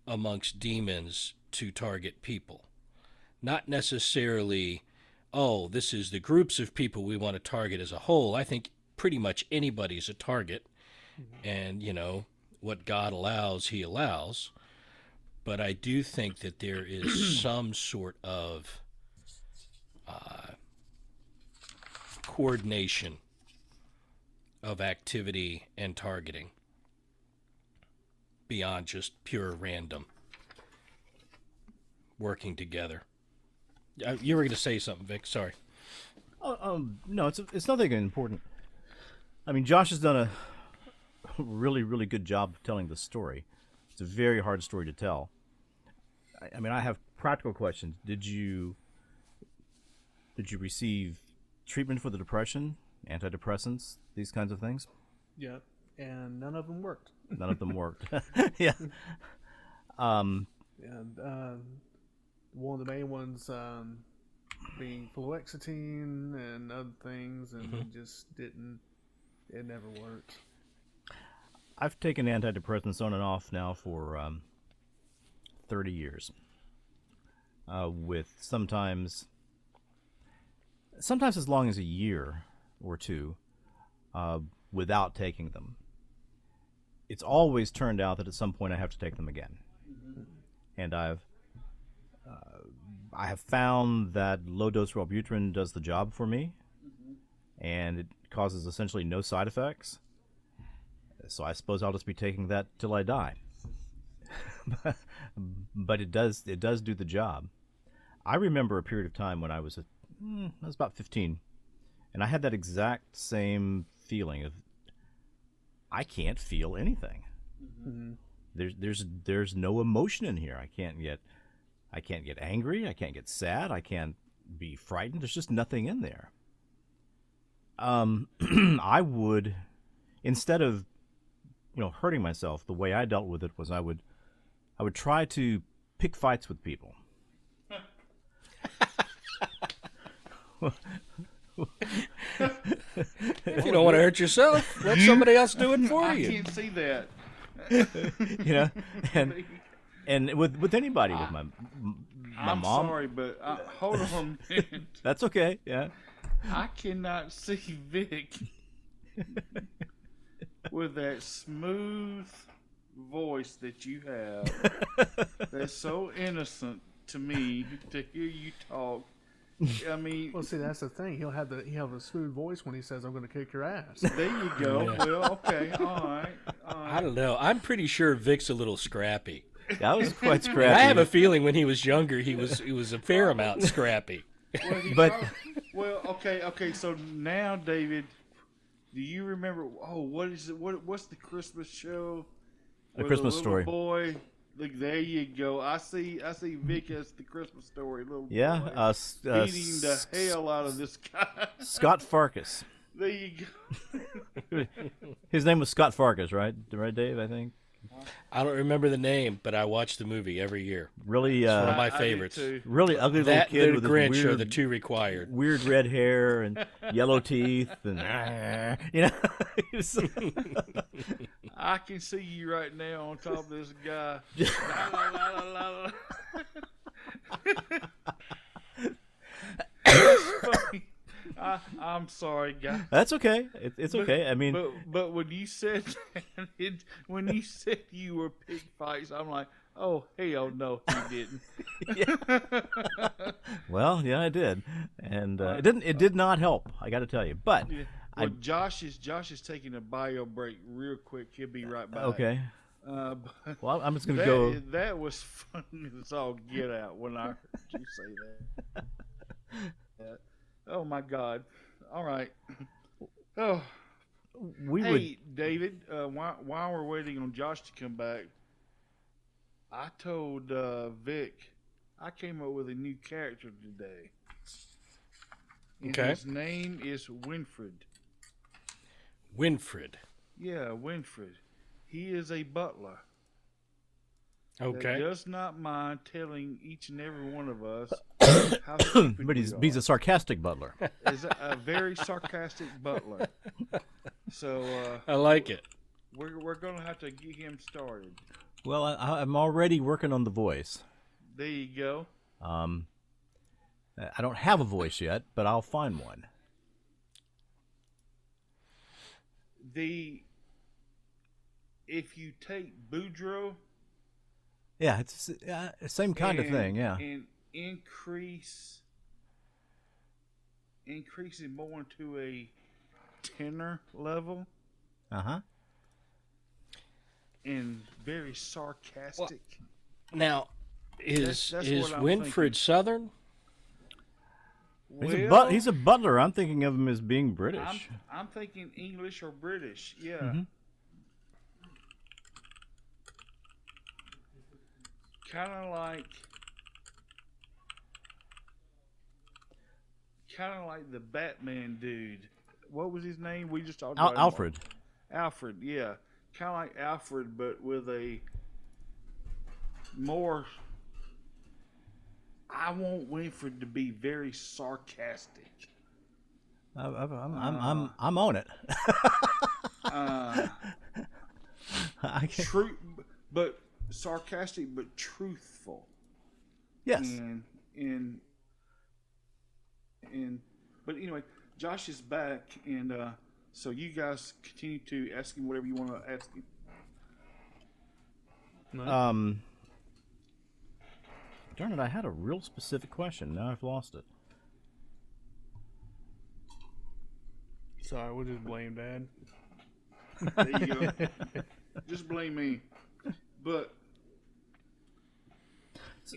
amongst demons to target people. Not necessarily, oh, this is the groups of people we want to target as a whole. I think pretty much anybody's a target, and, what God allows, he allows. But I do think that there is some sort of coordination of activity and targeting beyond just pure random working together. You were going to say something, Vic. Sorry. No, it's nothing important. I mean, Josh has done a really, really good job of telling the story. It's a very hard story to tell. I mean, I have practical questions. Did you receive treatment for the depression, antidepressants, these kinds of things? Yep. And none of them worked. None of them worked. Yeah. And one of the main ones being fluoxetine and other things, and it just didn't. It never worked. I've taken antidepressants on and off now for 30 years, with sometimes as long as a year or two without taking them. It's always turned out that at some point I have to take them again, and I have found that low dose Wellbutrin does the job for me, and it causes essentially no side effects. So I suppose I'll just be taking that till I die. But it does do the job. I remember a period of time when I was I was about 15, and I had that exact same feeling of I can't feel anything. Mm-hmm. There's no emotion in here. I can't get angry. I can't get sad. I can't be frightened. There's just nothing in there. I would, instead of hurting myself, the way I dealt with it was I would try to pick fights with people. If you don't want to hurt yourself, let somebody else do it for I you. can't see that. And with anybody, with my I'm mom. sorry, but hold on a minute. That's okay. Yeah. I cannot see Vic with that smooth voice that you have. That's so innocent to me to hear you talk. I mean, Well, see, that's the thing. He'll have a smooth voice when he says, "I'm going to kick your ass." there you go. Yeah. Well, okay, all right. I don't know. I'm pretty sure Vic's a little scrappy. I was quite scrappy. And I have a feeling when he was younger, he was a fair amount scrappy. Well, But- okay. So now, David, do you remember? Oh, what is it? What's the Christmas show? A With Christmas little Story. Boy. Look, there you go. I see Vic as the Christmas Story. Little Yeah. boy, beating the hell out of this guy. Scott Farkas. There you go. His name was Scott Farkas, right? Right, Dave? I think. I don't remember the name, but I watch the movie every year. Really, One of my I did favorites. too. really ugly little That kid and with the his Grinch are weird, the two required. weird red hair and yellow teeth, and I can see you right now on top of this guy. La, la, la, la, la. That's funny. I'm sorry, guy. That's okay. It's okay. I mean, But when you said when you said you were pig fights, I'm like, oh hell no, you didn't. well, yeah, I did, and it did not help. I got to tell you, but Well, Josh is taking a bio break real quick. He'll be right back. okay. But Well, I'm just gonna go. That was funny as all get out when I heard you say that. Oh my God! All right. Oh, We hey David. While we're waiting on Josh to come back, I told Vic I came up with a new character today. And Okay. His name is Winfred. Winfred. Yeah, Winfred. He is a butler. That Okay. does not mind telling each and every one of us how stupid but we he's a sarcastic butler. is a very sarcastic butler. So I like it. we're gonna have to get him started. Well, I'm already working on the voice. There you go. I don't have a voice yet, but I'll find one. If you take Boudreaux Yeah, it's the same kind of thing. Yeah. and increase it more into a tenor level Uh-huh. and very sarcastic. Now, is That's is what I'm Winfred thinking. Southern? He's a butler. I'm thinking of him as being I'm, British. I'm thinking English or British. Yeah. Mhm. Kind of like the Batman dude. What was his name? We just talked about him. Alfred. Alfred, yeah. Kind of like Alfred, but with a more. I want Winfred to be very sarcastic. I'm on it. Uh, I can- true, but sarcastic, but truthful. yes. And but anyway, Josh is back, and so you guys continue to ask him whatever you want to ask him. Darn it! I had a real specific question. Now I've lost it. Sorry, we'll just blame Dad. There you go. Just blame me. But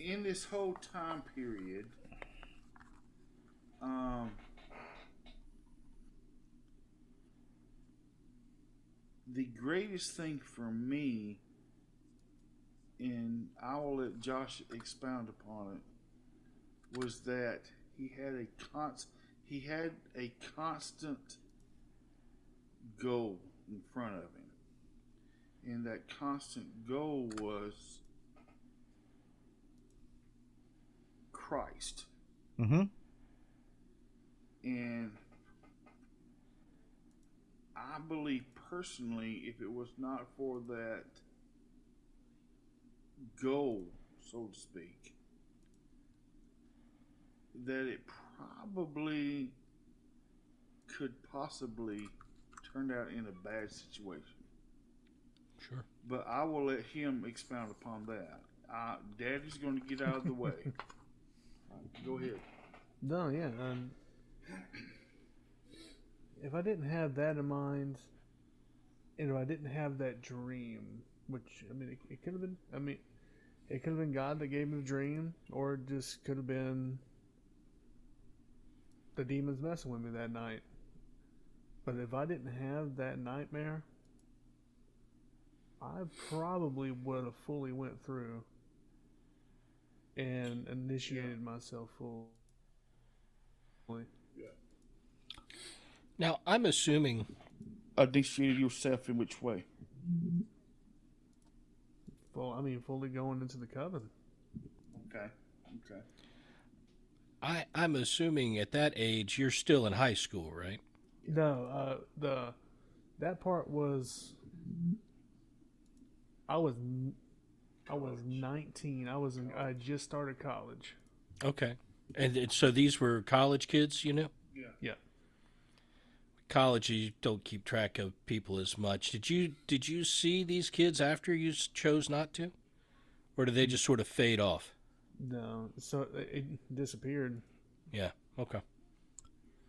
in this whole time period, the greatest thing for me, and I will let Josh expound upon it, was that he had a constant goal in front of him, and that constant goal was Christ. Mm-hmm. And I believe personally, if it was not for that goal, so to speak, that it probably could possibly turn out in a bad situation. Sure. But I will let him expound upon that. Daddy's going to get out of the way. Go ahead. No, yeah. If I didn't have that in mind, and if I didn't have that dream, which I mean, it could have been. I mean, it could have been God that gave me the dream, or it just could have been the demons messing with me that night. But if I didn't have that nightmare, I probably would have fully went through and initiated myself fully. Now, I'm assuming Initiated yourself in which way? Fully going into the coven. Okay. I'm assuming at that age you're still in high school, right? No, that part was I was 19. I had just started college. Okay. And so these were college kids, you know? Yeah. College, you don't keep track of people as much. Did you see these kids after you chose not to, or did they just sort of fade off? No, so it disappeared. Yeah. Okay.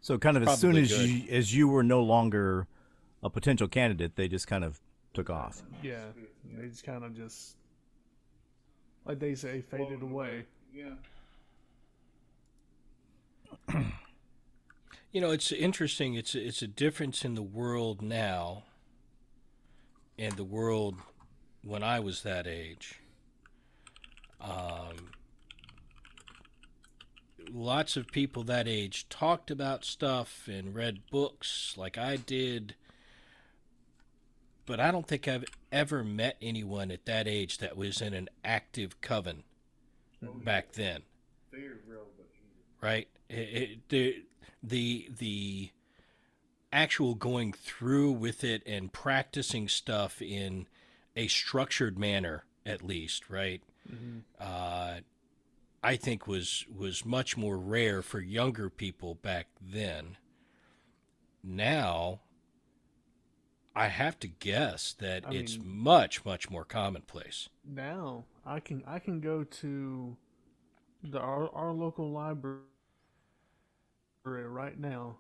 So kind of as soon Probably as good. you were no longer a potential candidate, they just kind of took off. Yeah, they just kind of like they say, faded away. Yeah. You know, it's interesting. It's a difference in the world now and the world when I was that age. Lots of people that age talked about stuff and read books like I did, but I don't think I've ever met anyone at that age that was in an active coven back then. Very relevant. Right? The actual going through with it and practicing stuff in a structured manner, at least, right? Mm-hmm. I think was much more rare for younger people back then. Now, I have to guess that it's much more commonplace. Now I can go to our local library right now,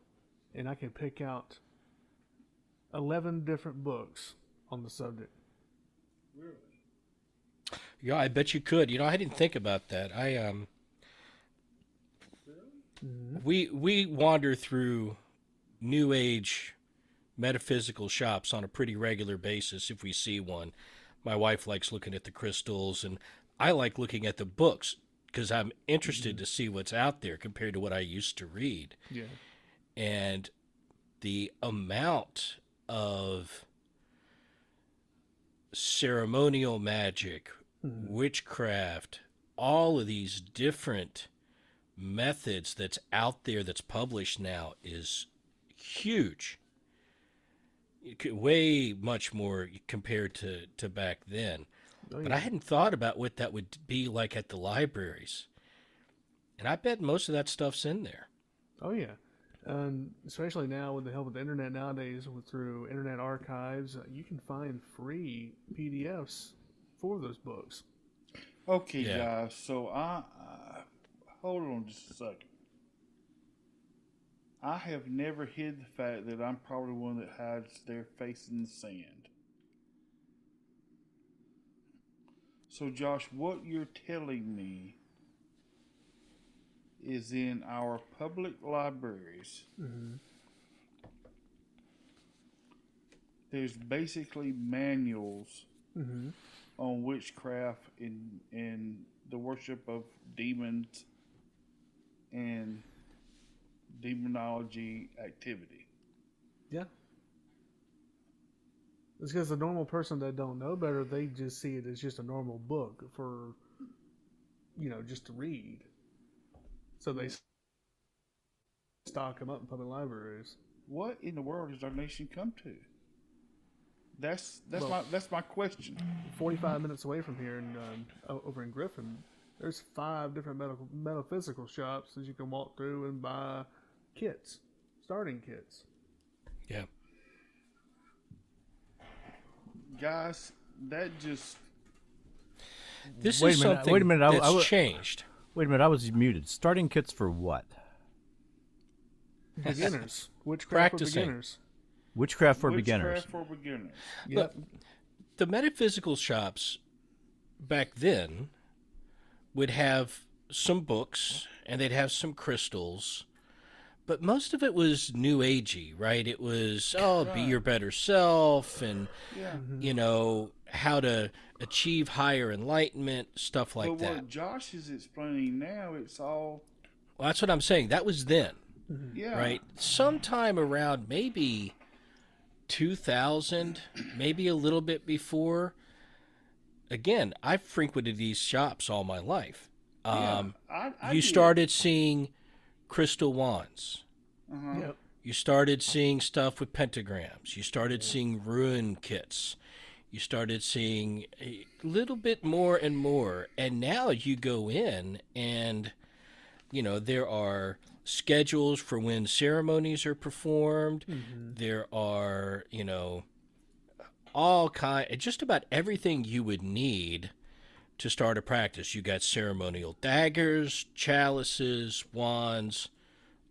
and I can pick out 11 different books on the subject. Really? Yeah, I bet you could. You know, I didn't think about that. We wander through new age metaphysical shops on a pretty regular basis if we see one. My wife likes looking at the crystals, and I like looking at the books because I'm interested to see what's out there compared to what I used to read. Yeah. And the amount of ceremonial magic, witchcraft, all of these different methods that's out there that's published now is huge. Way much more compared to back then. Oh, yeah. But I hadn't thought about what that would be like at the libraries. And I bet most of that stuff's in there. Oh yeah, especially now with the help of the internet nowadays, through Internet Archives, you can find free PDFs for those books. Okay, Yeah. guys. So I hold on just a second. I have never hid the fact that I'm probably one that hides their face in the sand. So, Josh, what you're telling me is in our public libraries, there's basically manuals Mm-hmm. on witchcraft and the worship of demons and demonology activity. Yeah. It's because the normal person that don't know better, they just see it as just a normal book for, just to read. So they stock them up in public libraries. What in the world has our nation come to? That's Well- that's my question. 45 minutes away from here, over in Griffin, there's 5 different metaphysical shops that you can walk through and buy kits, starting kits. Yeah. Guys, that just This Wait is a minute, something wait a minute, that's changed. Wait a minute, I was muted. Starting kits for what? Beginners. Witchcraft for Practicing. beginners. Witchcraft for witchcraft beginners. for beginners. Yep. Look, the metaphysical shops back then would have some books and they'd have some crystals, but most of it was new agey, right? It was, be your better self and, Yeah. how to achieve higher enlightenment, stuff like But that. what Josh is explaining now, it's all Well, that's what I'm saying. That was then, yeah. right? Sometime around maybe 2000, maybe a little bit before. Again, I've frequented these shops all my life. I You did. started seeing crystal wands. Yep. You started seeing stuff with pentagrams. You started seeing ruin kits. You started seeing a little bit more and more. And now you go in and, there are schedules for when ceremonies are performed. There are, just about everything you would need to start a practice. You got ceremonial daggers, chalices, wands,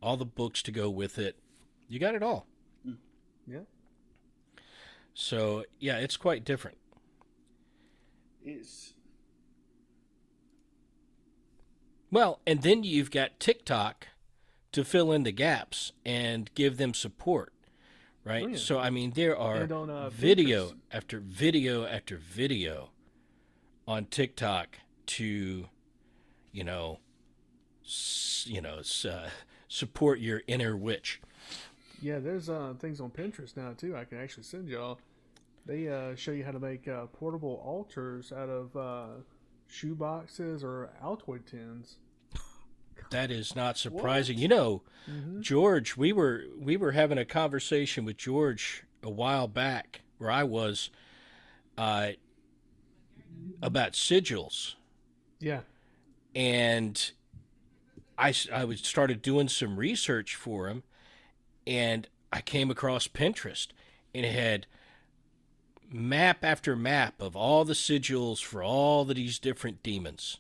all the books to go with it. You got it all. Yeah. So, yeah, it's quite different. It's Well, and then you've got TikTok to fill in the gaps and give them support, right? Oh, yeah. So, I mean, there are And on, video Pinterest. after video after video on TikTok to, support your inner witch. Yeah, there's things on Pinterest now too. I can actually send y'all. They show you how to make portable altars out of shoe boxes or Altoid tins. That is not surprising. Mm-hmm. George, we were having a conversation with George a while back where I was about sigils, Yeah. and I started doing some research for him, and I came across Pinterest, and it had map after map of all the sigils for all of these different demons.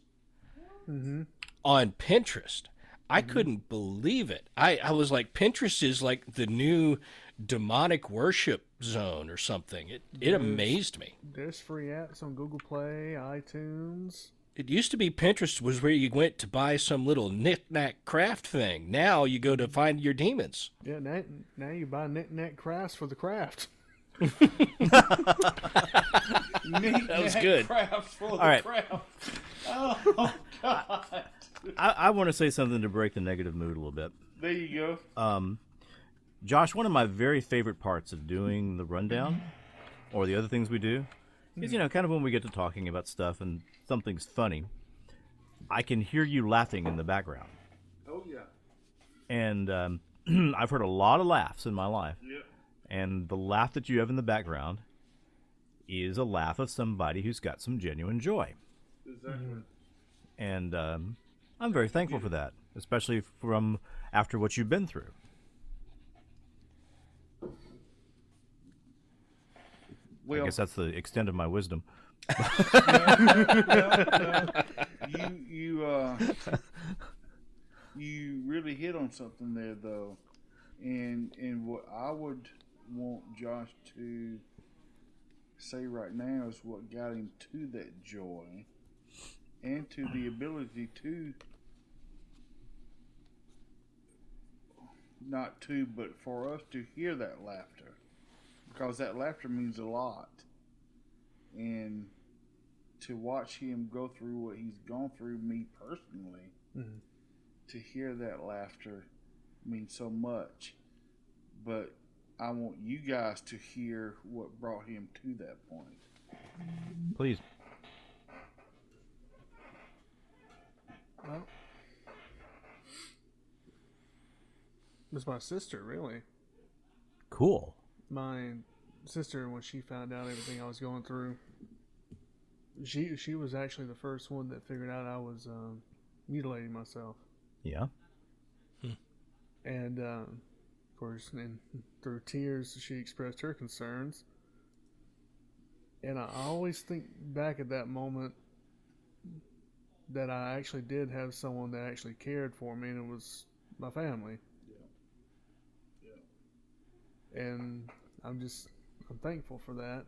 Mm-hmm. On Pinterest. I couldn't believe it. I was like, Pinterest is like the new demonic worship zone or something. It amazed me. There's free apps on Google Play, iTunes. It used to be Pinterest was where you went to buy some little knick-knack craft thing. Now you go to find your demons. Yeah, now you buy knick-knack crafts for the craft. That was good. Crafts for the right. craft. Oh God! I want to say something to break the negative mood a little bit. There you go. Josh, one of my very favorite parts of doing the rundown or the other things we do is, kind of when we get to talking about stuff and something's funny, I can hear you laughing in the background. Oh yeah. And I've heard a lot of laughs in my life. Yep. And the laugh that you have in the background is a laugh of somebody who's got some genuine joy. Exactly. And I'm very thankful for that, especially from after what you've been through. Well, I guess that's the extent of my wisdom. you really hit on something there though, and what I would want Josh to say right now is what got him to that joy and to the ability to not to but for us to hear that laughter because that laughter means a lot. And to watch him go through what he's gone through, me personally, Mm-hmm. to hear that laughter means so much. But I want you guys to hear what brought him to that point. Please. Well, it was my sister, really. Cool. My sister, when she found out everything I was going through, she was actually the first one that figured out I was mutilating myself. Yeah. And of course, and through tears, she expressed her concerns. And I always think back at that moment that I actually did have someone that actually cared for me, and it was my family. Yeah. And I'm thankful for that.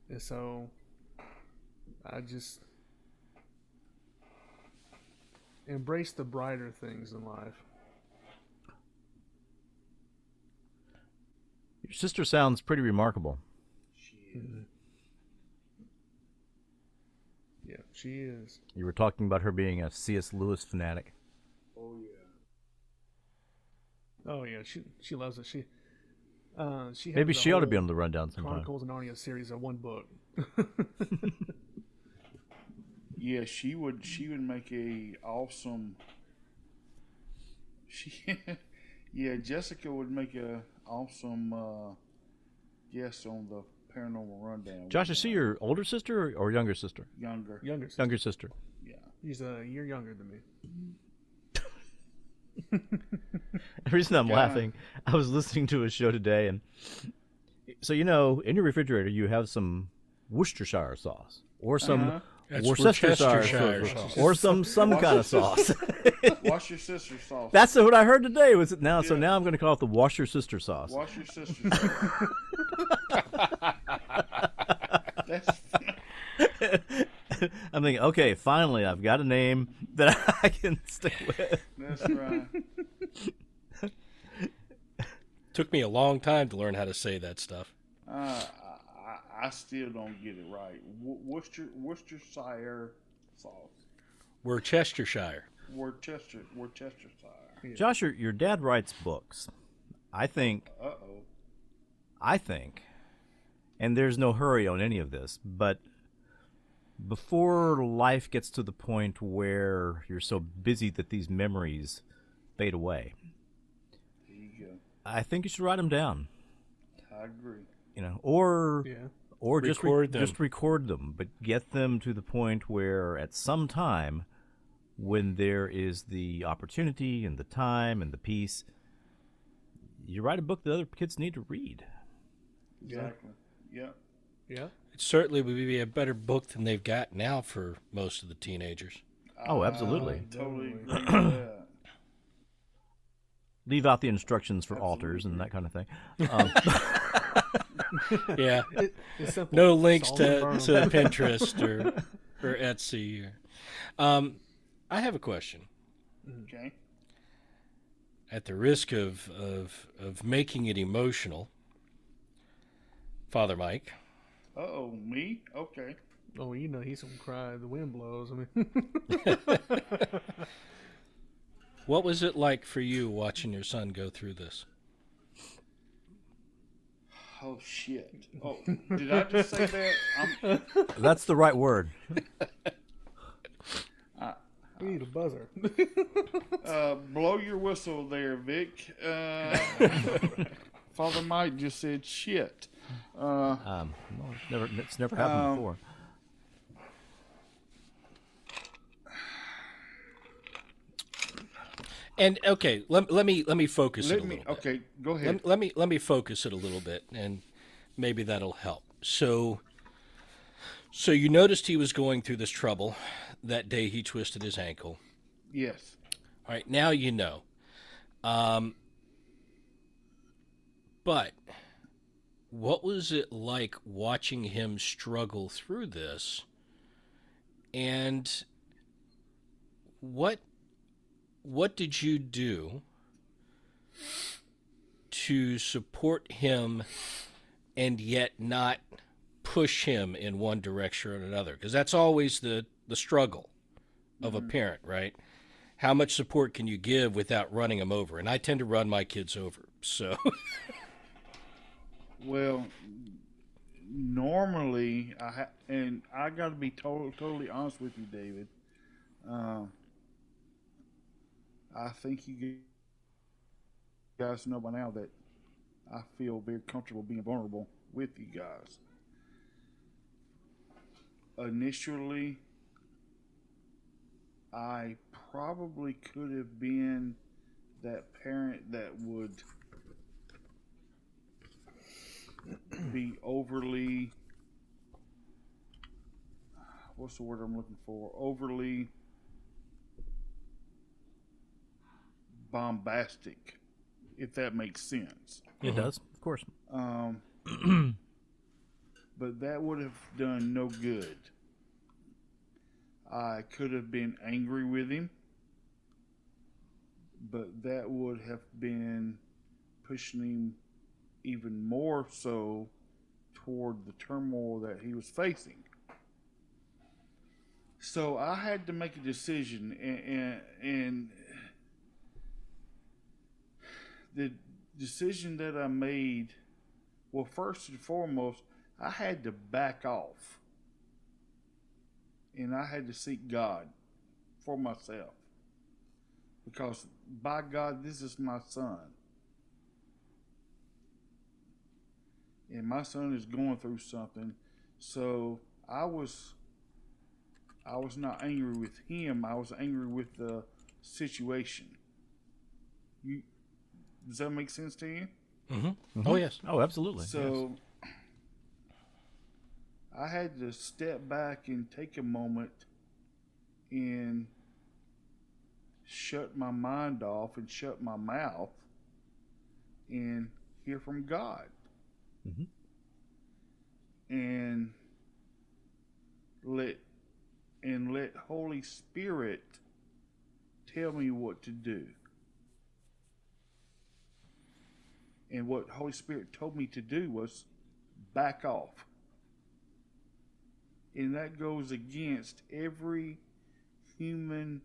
And so I just embrace the brighter things in life. Your sister sounds pretty remarkable. Mm-hmm. Yeah, she is. You were talking about her being a C.S. Lewis fanatic. Oh yeah. Oh yeah, she loves it. She Maybe has she a ought to be whole on the rundown sometime. Chronicles of Narnia series of one book. Yeah, she would make a awesome. Yeah, Jessica would make a awesome guest on the Paranormal Rundown. Josh, is she your older sister or younger sister? Younger? Younger sister. Younger sister. Yeah. He's a year younger than me. The reason I'm Yeah. laughing, I was listening to a show today, and so in your refrigerator you have some Worcestershire sauce or some Uh-huh. That's Worcestershire Worcestershire sauce, sauce. or some kind of sauce. Wash your sister's sauce. That's what I heard today. Was it now? So Yeah. now I'm going to call it the Wash Your Sister sauce. Wash your sister's sauce. That's I'm thinking, okay, finally, I've got a name that I can stick with. that's right. Took me a long time to learn how to say that stuff. I still don't get it right. Worcestershire sauce. Worcestershire. Worcestershire. Josh, your dad writes books. I think, and there's no hurry on any of this, but before life gets to the point where you're so busy that these memories fade away, There you go. I think you should write them down. I agree. Or Yeah. just record them, but get them to the point where at some time, when there is the opportunity and the time and the peace, you write a book that other kids need to read. Exactly. Yeah. Yeah. It certainly would be a better book than they've got now for most of the teenagers. Oh, absolutely. I totally agree with that. Leave out the instructions for altars and that kind of thing. Yeah. It's simple. No links Solve to and burn 'em. Pinterest or Etsy. I have a question. Okay. At the risk of making it emotional, Father Mike, Me? Okay. Oh, he's gonna cry. The wind blows. I mean, what was it like for you watching your son go through this? Oh shit. Oh, did I just say that? That's the right word. we need a buzzer. Blow your whistle there, Vic. Father Mike just said shit. No, it's never happened before. And okay, let me focus it a little bit. Okay, go ahead. Let me focus it a little bit, and maybe that'll help. So you noticed he was going through this trouble that day he twisted his ankle. Yes. All right, now you know. But what was it like watching him struggle through this? And what did you do to support him and yet not push him in one direction or another? Because that's always the struggle of a parent, right? How much support can you give without running them over? And I tend to run my kids over. So, Well, normally, and I got to be totally honest with you, David. Um, I think you guys know by now that I feel very comfortable being vulnerable with you guys. Initially, I probably could have been that parent that would be overly, what's the word I'm looking for? Overly bombastic, if that makes sense. It does, of course. Um, but that would have done no good. I could have been angry with him, but that would have been pushing him even more so toward the turmoil that he was facing. So I had to make a decision, and the decision that I made, well, first and foremost, I had to back off, and I had to seek God for myself, because by God, this is my son, and my son is going through something. So I was not angry with him. I was angry with the situation. You, does that make sense to you? oh yes, Oh, absolutely. So I had to step back and take a moment and shut my mind off and shut my mouth and hear from God. And let Holy Spirit tell me what to do. And what Holy Spirit told me to do was back off. And that goes against every human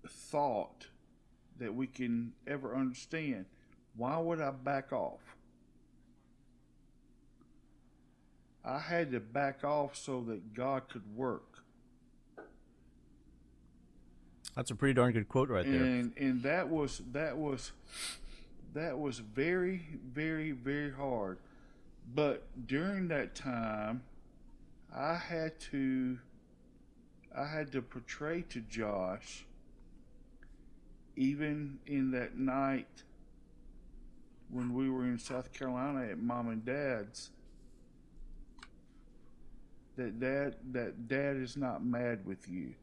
thought that we can ever understand. Why would I back off? I had to back off so that God could work. That's a pretty darn good quote right there. And that was very, very, very hard. But during that time, I had to portray to Josh, even in that night when we were in South Carolina at Mom and Dad's, that dad is not mad with you.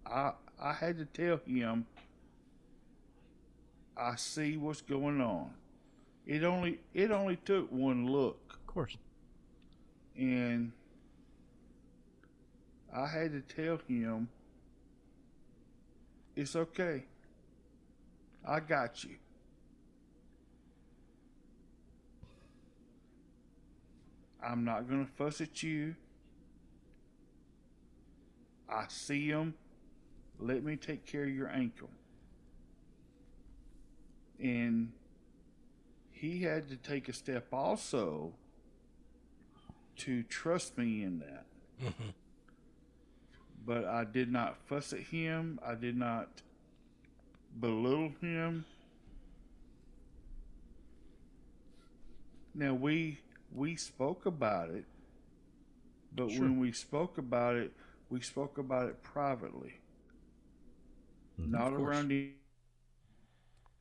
I had to tell him, I see what's going on. It only took one look. Of course. And I had to tell him, it's okay. I got you. I'm not going to fuss at you. I see him. Let me take care of your ankle. And he had to take a step also to trust me in that. But I did not fuss at him. I did not belittle him. Now we spoke about it, but when we spoke about it privately, not around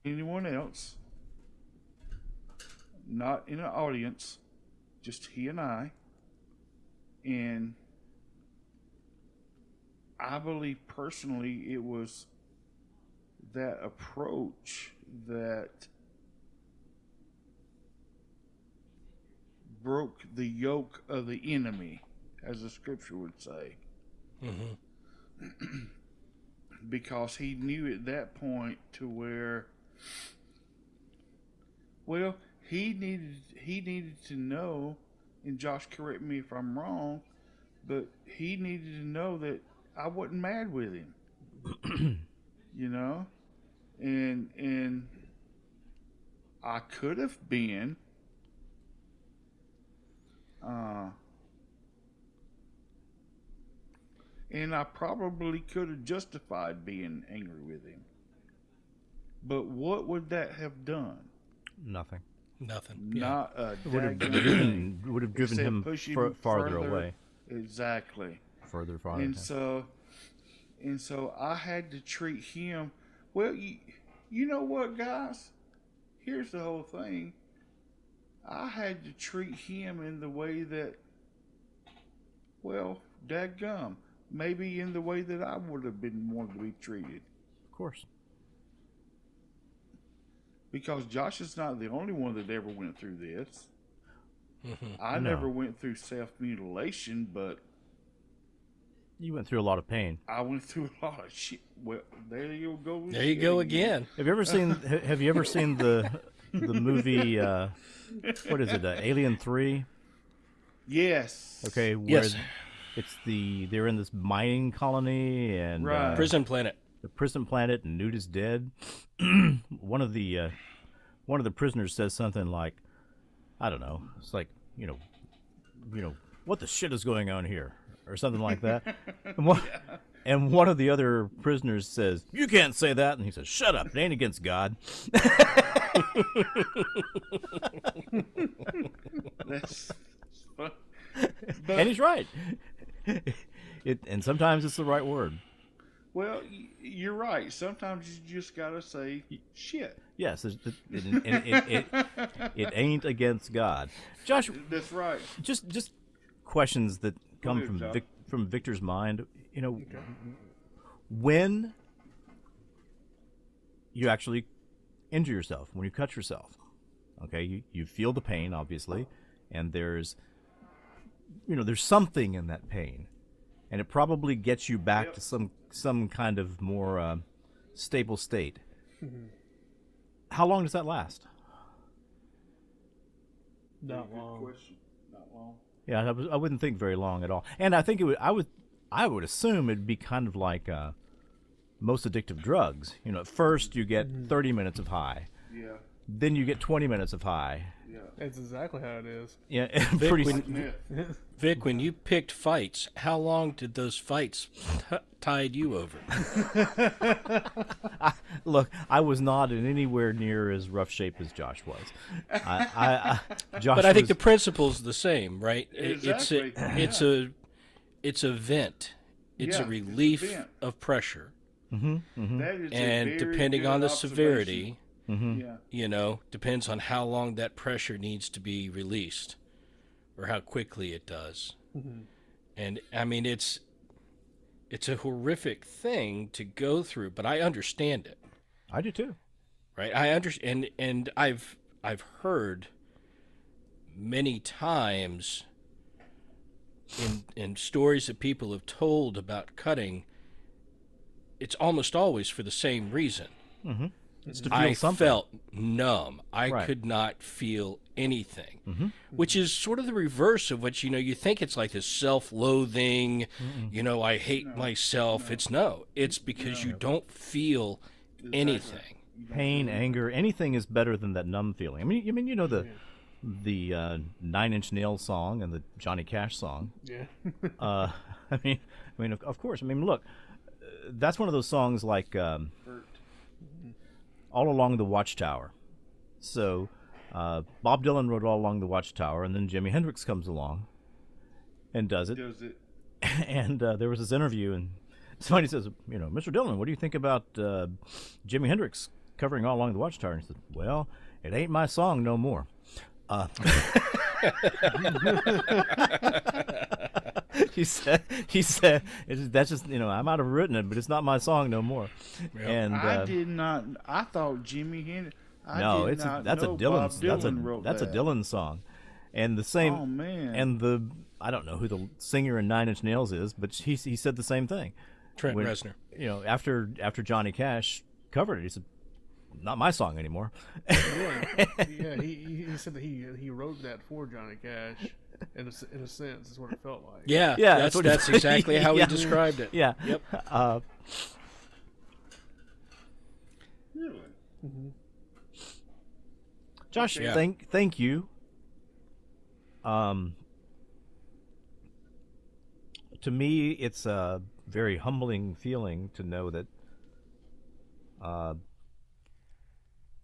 anyone else, not in an audience, just he and I. And I believe personally it was that approach that broke the yoke of the enemy, as the scripture would say. Because he knew at that point to where, well, he needed to know, and Josh, correct me if I'm wrong, but he needed to know that I wasn't mad with him. You know, and I could have been, and I probably could have justified being angry with him. But what would that have done? Nothing. Nothing. Yeah. Not a Would have daggone driven, thing. would have driven Except him push farther further. away. Exactly. Farther. And so I had to treat him well. You know what, guys? Here's the whole thing. I had to treat him in the way that, well, dadgum, maybe in the way that I would have been wanted to be treated. Of course. Because Josh is not the only one that ever went through this. I No. never went through self-mutilation, but You went through a lot of pain. I went through a lot of shit. Well, there you go. There you go again. Have you ever seen? Have you ever seen the movie? What is it? Alien 3. Yes. Okay. Where Yes. they're in this mining colony and Right. Prison Planet. the prison planet, and Newt is dead. one of the prisoners says something like, I don't know. It's like, what the shit is going on here, or something like that. And one of the other prisoners says, "You can't say that," and he says, "Shut up! It ain't against God." That's fun. And he's right. And sometimes it's the right word. Well, you're right. Sometimes you just gotta say shit. Yes, it ain't against God. Josh, That's right. just questions that come ahead, Josh. from Victor's mind. When you actually injure yourself, when you cut yourself, okay, you feel the pain, obviously, and there's something in that pain, and it probably gets you back to some kind of more stable state. How long does that last? Not Good long. question. Not long. Yeah, I wouldn't think very long at all. And I think I would assume it'd be kind of like most addictive drugs. At first you get 30 minutes of high, Yeah. then you get 20 minutes of high. Yeah. That's exactly how it is. Yeah, and pretty. Myth. Vic, when you picked fights, how long did those fights tide you over? Look, I was not in anywhere near as rough shape as Josh was. Josh, But I think was, the principle's the same, right? Exactly. It's a vent. It's Yeah, a relief it's a vent. of pressure, That is a and very depending good on the observation. severity, Yeah. depends on how long that pressure needs to be released, or how quickly it does. And I mean, it's a horrific thing to go through, but I understand it. I do too. Right, I understand, and I've heard many times in stories that people have told about cutting. It's almost always for the same reason. It's to feel I something. felt numb. I Right. could not feel anything, which is sort of the reverse of what you think. It's like this self-loathing. I hate myself. It's because you don't feel anything. Pain, anger, anything is better than that numb feeling. I mean, the 9 Inch Nails song and the Johnny Cash song. Yeah. Of course. I mean, look, that's one of those songs like All Along the Watchtower. So Bob Dylan wrote All Along the Watchtower, and then Jimi Hendrix comes along and does it. Does it? And there was this interview, and somebody says, Mr. Dylan, what do you think about Jimi Hendrix covering All Along the Watchtower? And he said, well, it ain't my song no more. He said, that's just, I might have written it, but it's not my song no more. And I did not. I thought Jimmy Hendrix. no, that's a Dylan. Wrote That's a that. Dylan song, and the same. Oh man. And I don't know who the singer in 9 Inch Nails is, but he said the same thing. Trent When- Reznor. After Johnny Cash covered it, he said, not my song anymore. Yeah, yeah. He said that he wrote that for Johnny Cash. In a sense, is what it felt like. Yeah, Yeah, that's exactly how yeah. he described it. Yeah. Yep. Really? Josh, Yeah. thank you. To me, it's a very humbling feeling to know that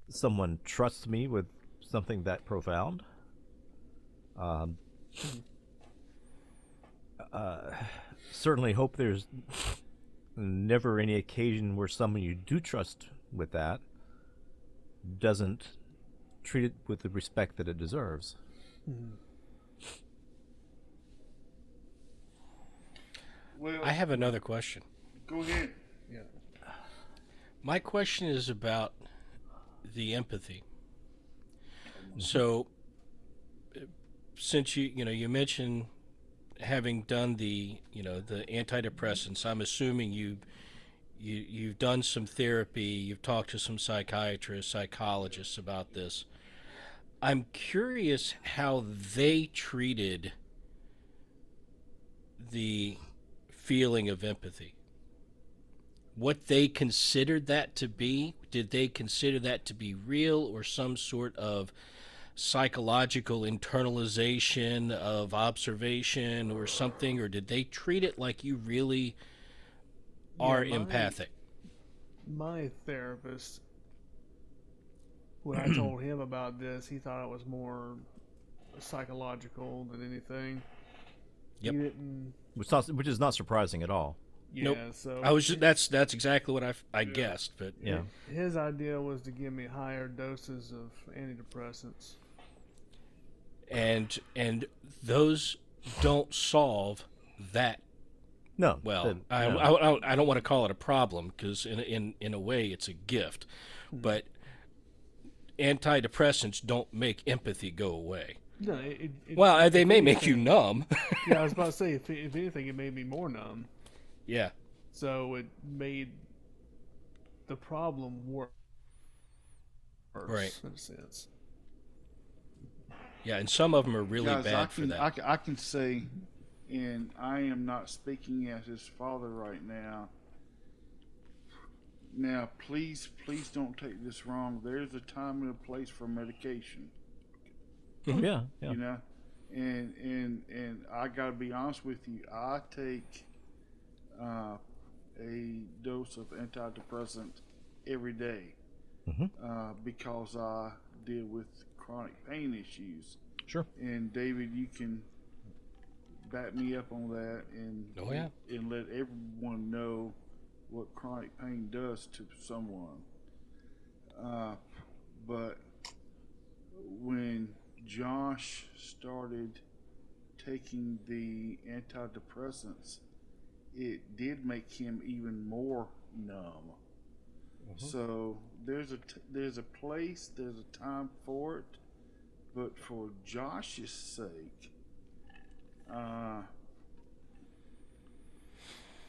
someone trusts me with something that profound. Um, Certainly hope there's never any occasion where someone you do trust with that doesn't treat it with the respect that it deserves. Well, I have another question. go ahead. Yeah. My question is about the empathy. So, since you mentioned having done the antidepressants, I'm assuming you've done some therapy, you've talked to some psychiatrists, psychologists about this. I'm curious how they treated the feeling of empathy. What they considered that to be. Did they consider that to be real or some sort of psychological internalization of observation or something, or did they treat it like you really are empathic? My therapist, when I told him about this, he thought it was more psychological than anything. Yep. He didn't. Which is not surprising at all. Yeah, Nope. so That's exactly what I guessed, but Yeah. his idea was to give me higher doses of antidepressants. and those don't solve that. No. Well, no. I don't want to call it a problem because in a way it's a gift, but antidepressants don't make empathy go away. No, Well, they if may make you anything- numb. Yeah, I was about to say, if anything, it made me more numb. Yeah. So it made the problem worse, Right. in a sense. Yeah, and some of them are really Guys, bad for that. I can say, and I am not speaking as his father right now. Now, please don't take this wrong. There's a time and a place for medication. Yeah. Yeah. You know, and I gotta be honest with you. I take a dose of antidepressant every day because I deal with chronic pain issues. Sure. And David, you can back me up on that, and Oh, yeah. and let everyone know what chronic pain does to someone. But when Josh started taking the antidepressants, it did make him even more numb. So there's a place, there's a time for it, but for Josh's sake,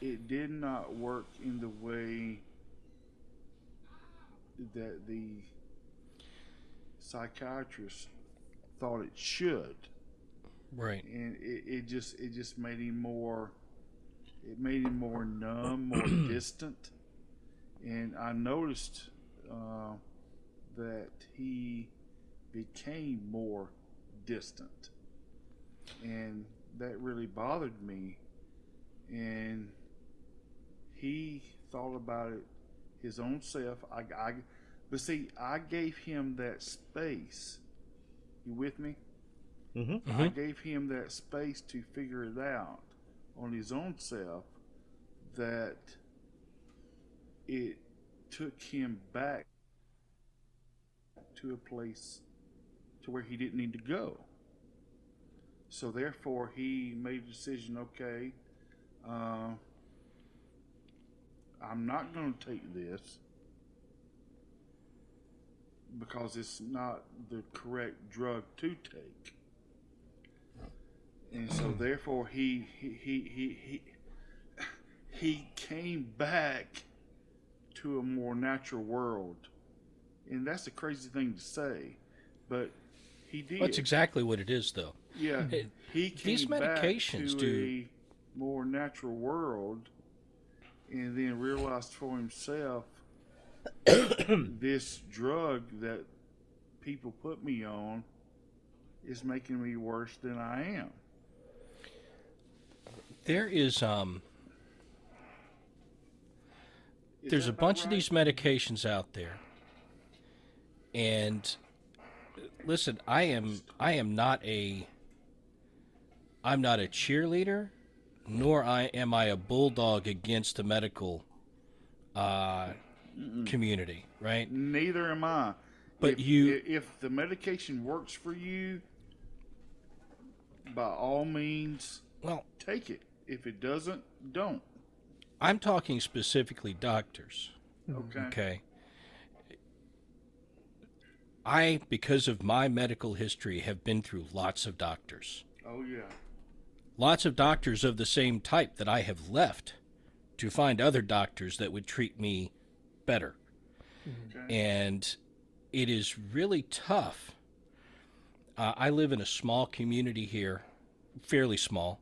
it did not work in the way that the psychiatrist thought it should, Right. and it just made him more. It made him more numb, more distant, and I noticed that he became more distant, and that really bothered me. And he thought about it his own self. But see, I gave him that space. You with me? Mm-hmm. I gave him that space to figure it out on his own self, that it took him back to a place to where he didn't need to go. So therefore, he made a decision. Okay, I'm not going to take this because it's not the correct drug to take. And so therefore he came back to a more natural world And that's a crazy thing to say, but he did. That's exactly what it is, though. Yeah, he These came medications back to do. a more natural world, and then realized for himself this drug that people put me on is making me worse than I am. There is Is there's that a about bunch of right? these medications out there, and listen, I'm not a cheerleader, nor am I a bulldog against the medical community, right? Neither am I. But if the medication works for you, by all means, well, take it. If it doesn't, don't. I'm talking specifically doctors. Okay. Okay. I, because of my medical history, have been through lots of doctors. Oh yeah. Lots of doctors of the same type that I have left to find other doctors that would treat me better. Okay. And it is really tough. I live in a small community here, fairly small,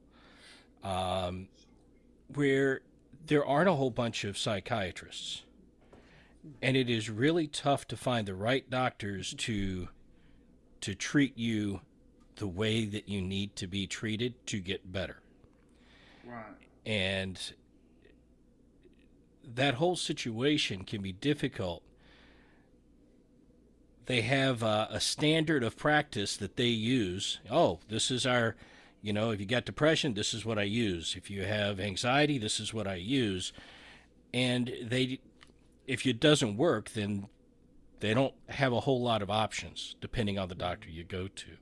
where there aren't a whole bunch of psychiatrists. And it is really tough to find the right doctors to treat you the way that you need to be treated to get better. Right. And that whole situation can be difficult. They have a standard of practice that they use. Oh, this is our, if you got depression, this is what I use. If you have anxiety, this is what I use. And if it doesn't work, then they don't have a whole lot of options depending on the doctor you go to.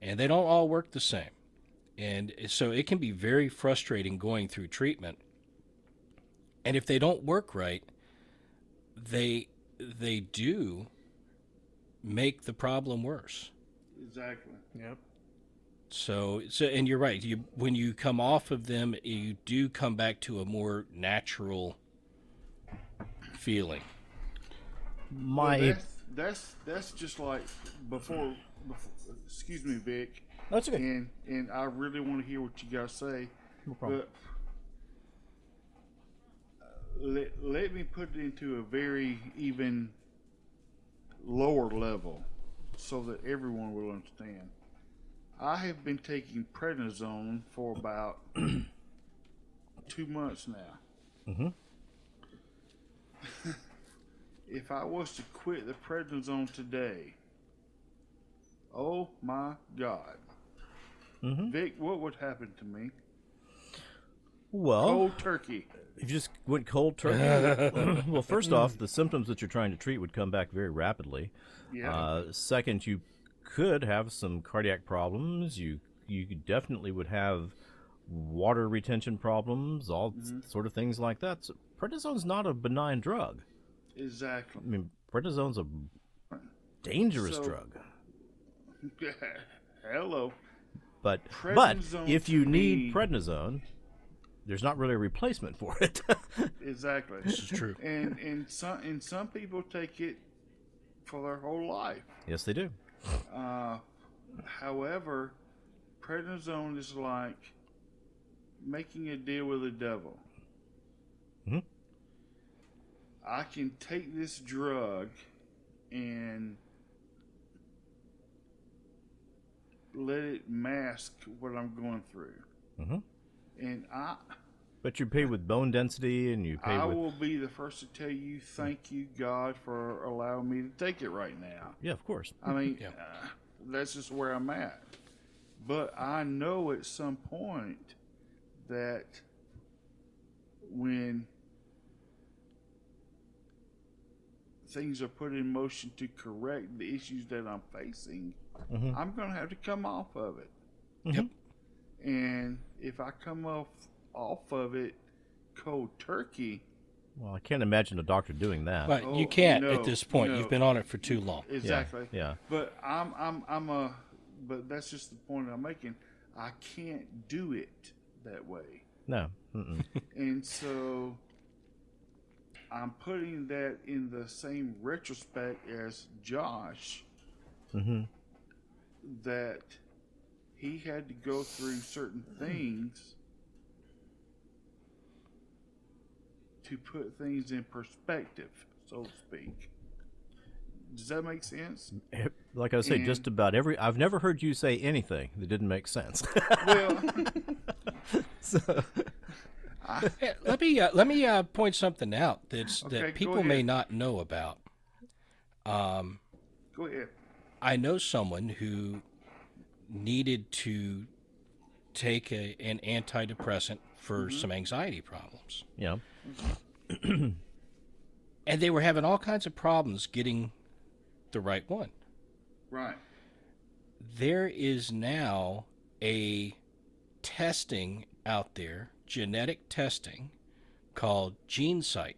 And they don't all work the same. And so it can be very frustrating going through treatment. And if they don't work right, they do make the problem worse. Exactly. Yep. So and you're right. When you come off of them, you do come back to a more natural feeling. Well, that's just like before. Excuse me, Vic. That's okay. And I really want to hear what you guys say. No problem. But let me put it into a very even lower level so that everyone will understand. I have been taking prednisone for about 2 months now. Mm-hmm. If I was to quit the prednisone today, oh my God. Mm-hmm. Vic, what would happen to me? Well, Cold turkey. if you just went cold turkey, well, first off, the symptoms that you're trying to treat would come back very rapidly. Yeah. Second, you could have some cardiac problems. You definitely would have water retention problems, all sort of things like that. So prednisone's not a benign drug. Exactly. I mean, prednisone's a dangerous drug. Hello. But Prednisone if you to need me- prednisone, there's not really a replacement for it. Exactly. This is true. And some people take it for their whole life. Yes, they do. However, prednisone is like making a deal with the devil. Mhm. I can take this drug and let it mask what I'm going through. Mm-hmm. And But you pay with bone density, and you pay I with will be the first to tell you, thank you, God, for allowing me to take it right now. yeah, of course. I mean, Yeah. that's just where I'm at. But I know at some point that when things are put in motion to correct the issues that I'm facing, Mhm. I'm going to have to come off of it. Yep. And if I come off of it cold turkey, Well, I can't imagine a doctor doing that. But Oh, you can't no, at this point. no. You've been on it for too long. exactly. Yeah. But but that's just the point I'm making. I can't do it that way. No. Mm-mm. And so I'm putting that in the same retrospect as Josh, Mm-hmm. that he had to go through certain things to put things in perspective, so to speak. Does that make sense? Like I say, And just about every. I've never heard you say anything that didn't make sense. well, So, Hey, let me point something out okay, that go people may ahead. not know about. Go ahead. I know someone who needed to take an antidepressant for Mm-hmm. some anxiety problems, you know, and they were having all kinds of problems getting the right one. Right. There is now a testing out there, genetic testing, called GeneSight,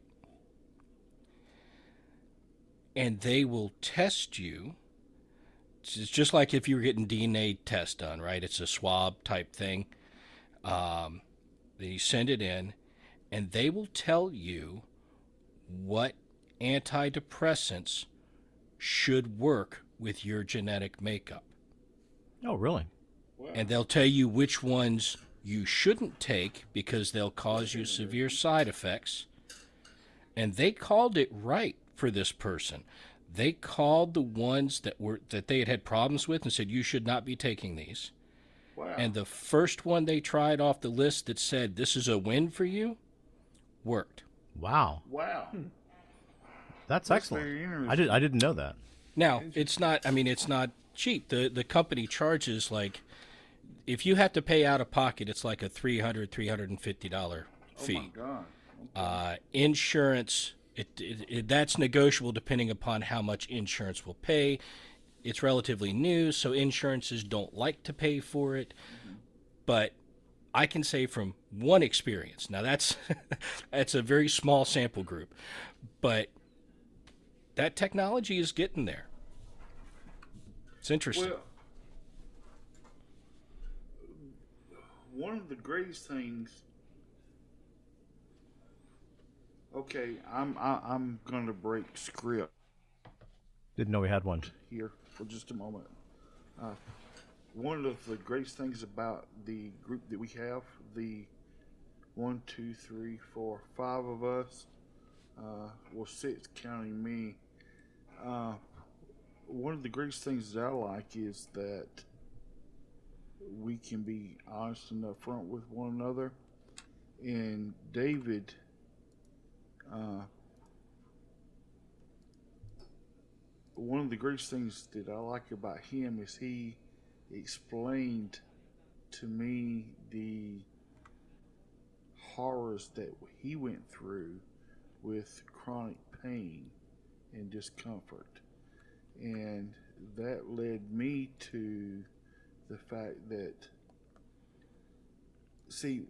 and they will test you. It's just like if you were getting DNA test done, right? It's a swab type thing. Then you send it in, and they will tell you what antidepressants should work with your genetic makeup. oh really? Wow. And they'll tell you which ones you shouldn't take because they'll cause you severe side effects. And they called it right for this person. They called the ones that they had problems with and said you should not be taking these. Wow. And the first one they tried off the list that said this is a win for you worked. Wow, Wow. that's Very excellent. interesting. I didn't know that. Now, it's not, I mean, it's not cheap. The company charges, like, if you have to pay out of pocket, it's like a $350 fee. Oh my God. Insurance, that's negotiable depending upon how much insurance will pay. It's relatively new, so insurances don't like to pay for it. But I can say from one experience, now that's that's a very small sample group, but that technology is getting there. It's interesting. Well, one of the greatest things. Okay, I'm gonna break script Didn't know we had one. here for just a moment. One of the greatest things about the group that we have, the 1, 2, 3, 4, 5 of us, well, 6 counting me. One of the greatest things that I like is that we can be honest and upfront with one another. And David, one of the greatest things that I like about him is he explained to me the horrors that he went through with chronic pain and discomfort. And that led me to the fact that, see,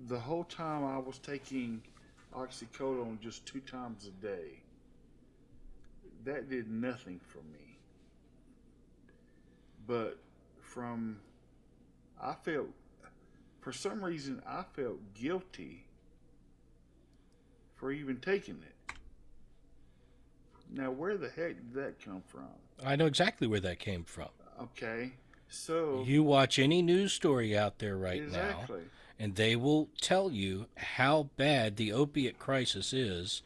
the whole time I was taking oxycodone just 2 times a day, that did nothing for me. But for some reason, I felt guilty for even taking it. Now, where the heck did that come from? I know exactly where that came from. Okay, so You watch any news story out there right now, exactly. and they will tell you how bad the opiate crisis is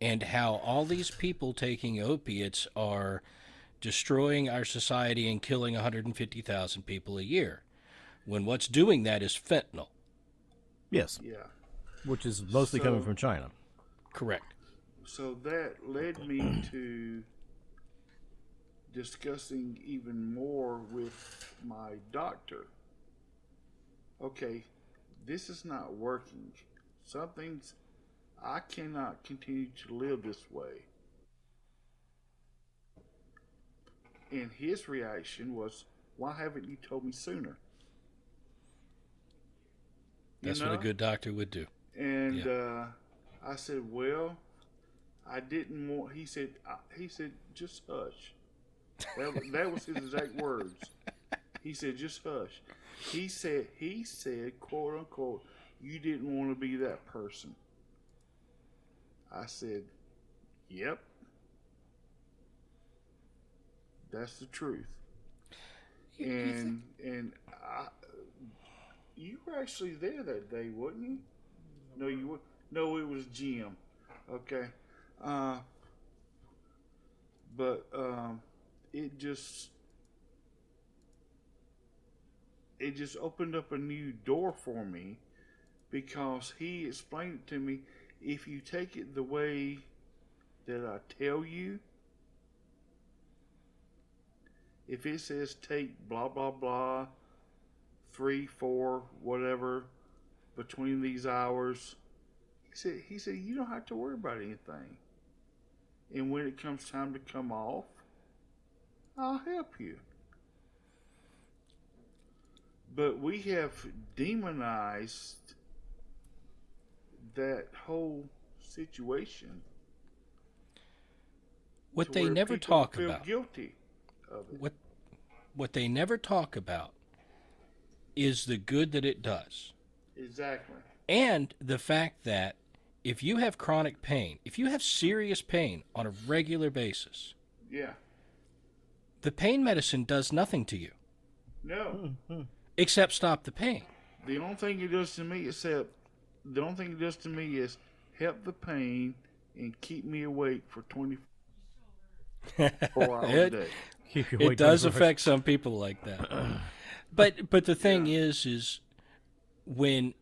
and how all these people taking opiates are destroying our society and killing 150,000 people a year, when what's doing that is fentanyl. Yes, Yeah. which is mostly coming So- from China. Correct. So that led me to discussing even more with my doctor. Okay, this is not working. Something's, I cannot continue to live this way. And his reaction was, why haven't you told me sooner? That's what a good doctor would do. And I said, well, I didn't want. He said, just hush. That was his exact words. He said, just hush. He said, quote unquote, you didn't want to be that person. I said, yep, that's the truth. And you were actually there that day, wasn't you? No, you were. No, it was Jim. Okay, but it just opened up a new door for me because he explained it to me. If you take it the way that I tell you, if it says take blah blah blah 3, 4, whatever between these hours, he said you don't have to worry about anything. And when it comes time to come off, I'll help you. But we have demonized that whole situation. What to they where never people talk feel about. guilty of it. What they never talk about is the good that it does. Exactly. And the fact that if you have chronic pain, if you have serious pain on a regular basis, Yeah. the pain medicine does nothing to you No. except stop the pain. The only thing it does to me is help the pain and keep me awake for 24 hours a day. Keep you It awake does 24 hours. affect some people like that. But the thing is when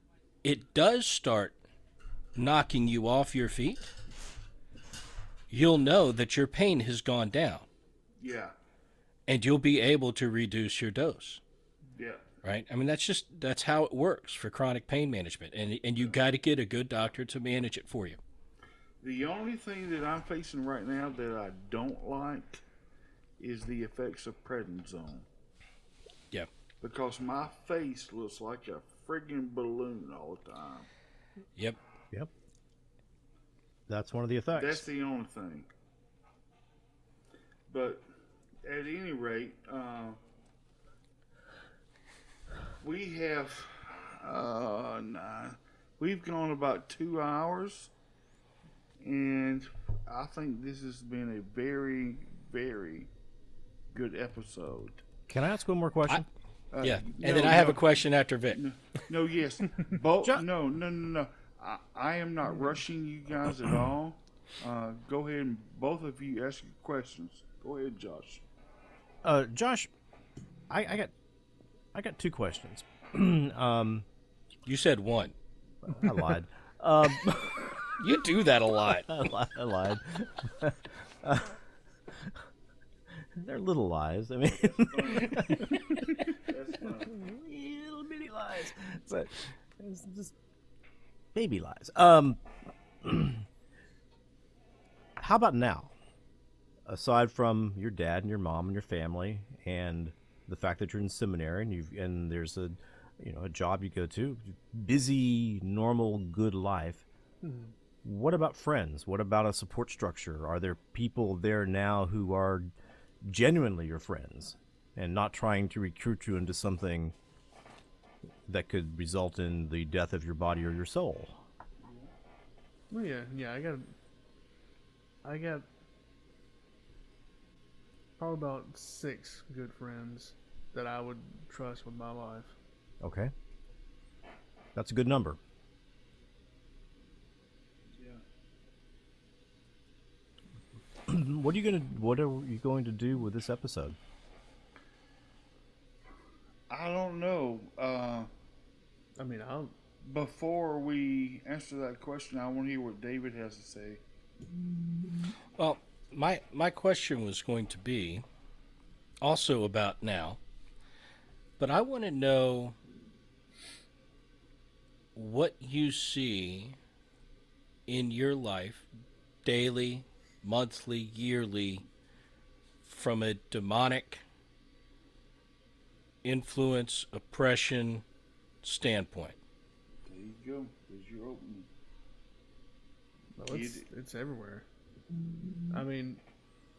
it does start knocking you off your feet, you'll know that your pain has gone down. Yeah. And you'll be able to reduce your dose. Yeah. Right? I mean, that's how it works for chronic pain management. And you got to get a good doctor to manage it for you. The only thing that I'm facing right now that I don't like is the effects of prednisone. Yeah. Because my face looks like a friggin' balloon all the time. Yep. Yep. That's one of the effects. That's the only thing. But at any rate, we have we've gone about 2 hours, and I think this has been a very, very good episode. Can I ask one more question? Yeah. And then I have a question after Vic. No, yes. No. I am not rushing you guys at all. Go ahead and both of you ask your questions. Go ahead, Josh. Josh, I got two questions. You said one. I lied. You do that a lot. I lied. They're little lies. I mean, That's fine. little bitty lies, but it's just baby lies. How about now? Aside from your dad and your mom and your family, and the fact that you're in seminary and there's a job you go to, busy, normal, good life. What about friends? What about a support structure? Are there people there now who are genuinely your friends and not trying to recruit you into something that could result in the death of your body or your soul? Well, yeah. I got probably about 6 good friends that I would trust with my life. Okay. That's a good number. Yeah. What are you going to do with this episode? I don't know. I mean, Before we answer that question, I want to hear what David has to say. Well, my question was going to be also about now, but I want to know what you see in your life, daily, monthly, yearly, from a demonic influence, oppression standpoint. There you go. There's your opening. well, it's everywhere. I mean,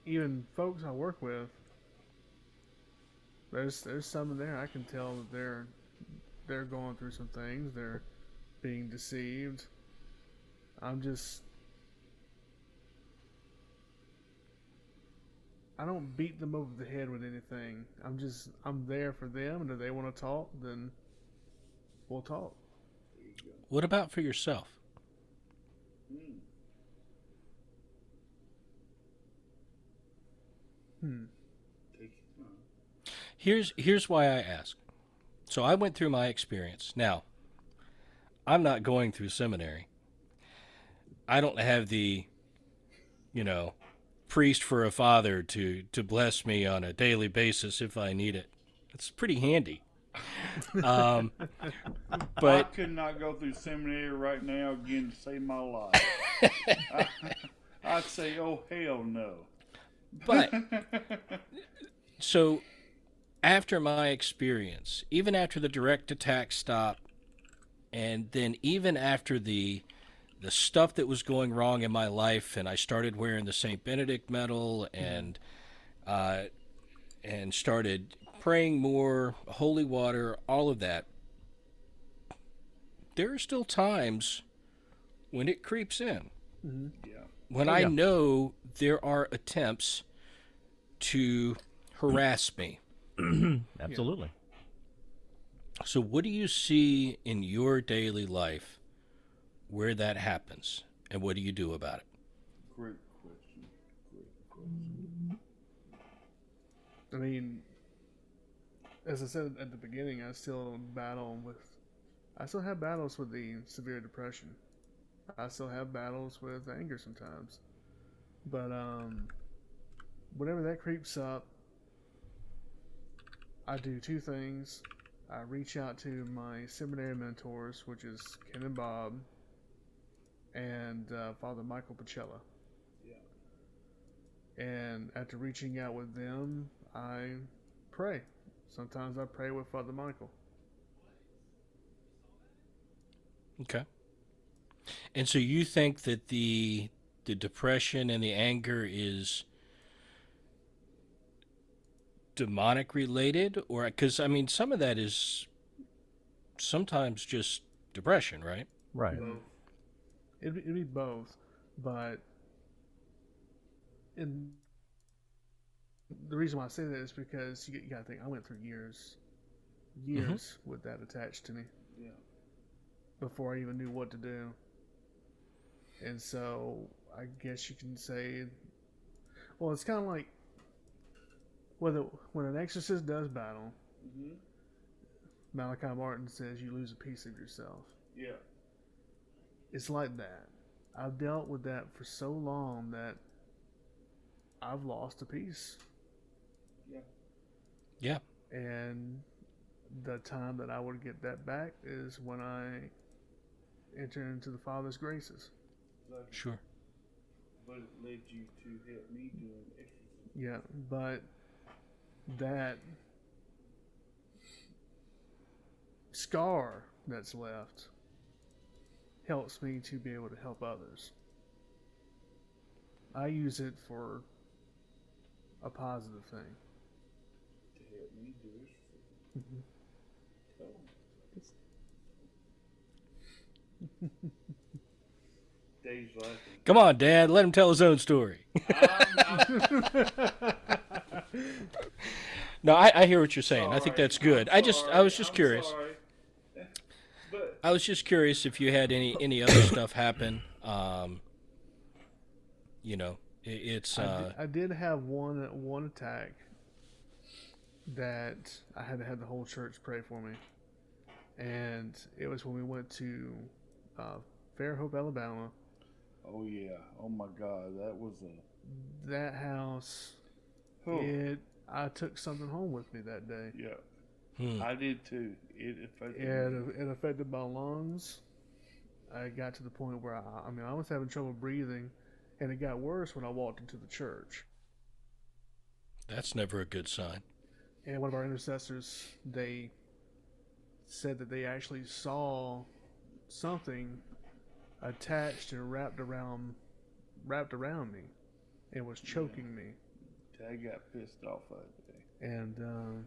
even folks I work with, there's some in there I can tell that they're going through some things. They're being deceived. I'm just I don't beat them over the head with anything. I'm there for them, and if they want to talk, then we'll talk. What about for yourself? Hmm. Here's why I ask. So I went through my experience. Now, I'm not going through seminary. I don't have the, you know, priest for a father to bless me on a daily basis if I need it. It's pretty handy. Um, I but could not go through seminary right now again to save my life. I'd say, oh hell no. but so after my experience, even after the direct attack stopped, and then even after the stuff that was going wrong in my life, and I started wearing the Saint Benedict medal, uh, and started praying more, holy water, all of that. There are still times when it creeps in. Yeah. When Oh, I yeah. know there are attempts to harass me. Absolutely. So, what do you see in your daily life where that happens, and what do you do about it? Great question. Great question. I mean, as I said at the beginning, I still have battles with the severe depression. I still have battles with anger sometimes. But whenever that creeps up, I do two things. I reach out to my seminary mentors, which is Ken and Bob, and Father Michael Pacella. Yeah. And after reaching out with them, I pray. Sometimes I pray with Father Michael. Okay. And so you think that the depression and the anger is demonic related, or because I mean some of that is sometimes just depression, right? Right. Both. It'd be both, but in the reason why I say that is because you got to think I went through years with that attached to me Yeah. before I even knew what to do, and so I guess you can say, well, it's kind of like when an exorcist does battle, Mm-hmm. Malachi Martin says you lose a piece of yourself. Yeah. It's like that. I've dealt with that for so long that I've lost a piece. Yeah. Yeah. And the time that I would get that back is when I enter into the Father's graces. Sure. But it led you to help me doing exercise. Yeah, but that scar that's left helps me to be able to help others. I use it for a positive thing. To help me do exercise. Mm-hmm. Dave's laughing. Come on, Dad, let him tell his own story. No, I hear what you're saying. I think that's good. I was just curious. Sorry. But I was just curious if you had any other stuff happen. You know, it's I did have one attack that I had to have the whole church pray for me, and it was when we went to Fairhope, Alabama. oh yeah, oh my God, that was a That house, I took something home with me that day. yeah. I did too. It affected me. It affected my lungs. I got to the point where I was having trouble breathing, and it got worse when I walked into the church. that's never a good sign. And one of our intercessors, they said that they actually saw something attached and wrapped around me, and was choking me. Dad got pissed off that day. And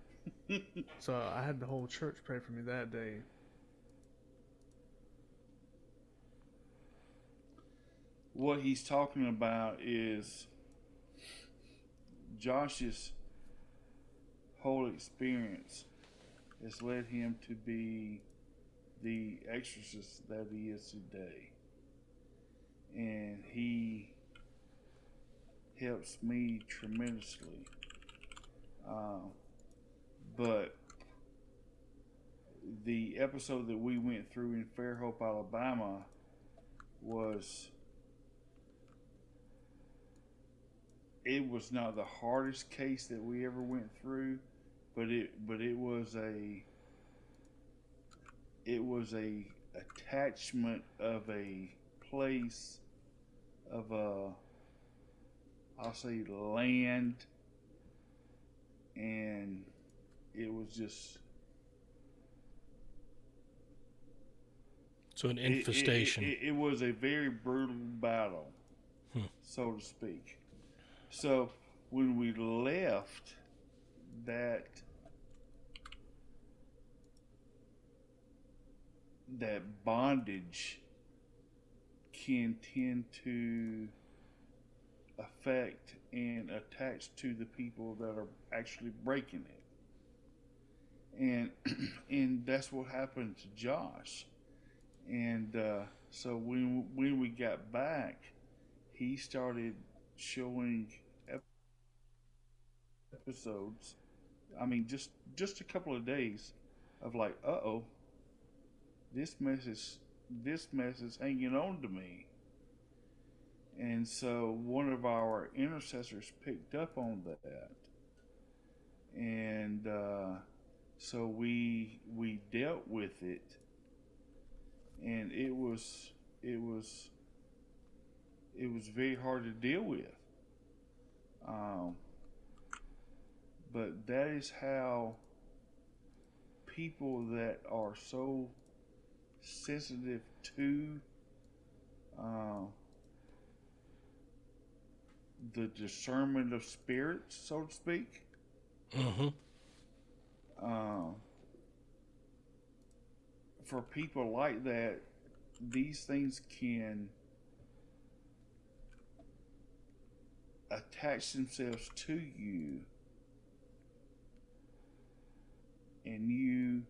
so I had the whole church pray for me that day. What he's talking about is Josh's whole experience has led him to be the exorcist that he is today. And he helps me tremendously. But the episode that we went through in Fairhope, Alabama was not the hardest case that we ever went through, but it was a attachment of a place of I'll say land, and it was just so an infestation. It was a very brutal battle, so to speak. So when we left that bondage can tend to affect and attach to the people that are actually breaking it. And that's what happened to Josh. And so when we got back, he started showing episodes. I mean, just a couple of days of like, uh-oh, this mess is hanging on to me. And so one of our intercessors picked up on that, and so we dealt with it, and it was very hard to deal with. But that is how people that are so sensitive to the discernment of spirits, so to speak. Mm-hmm. For people like that, these things can attach themselves to you, and you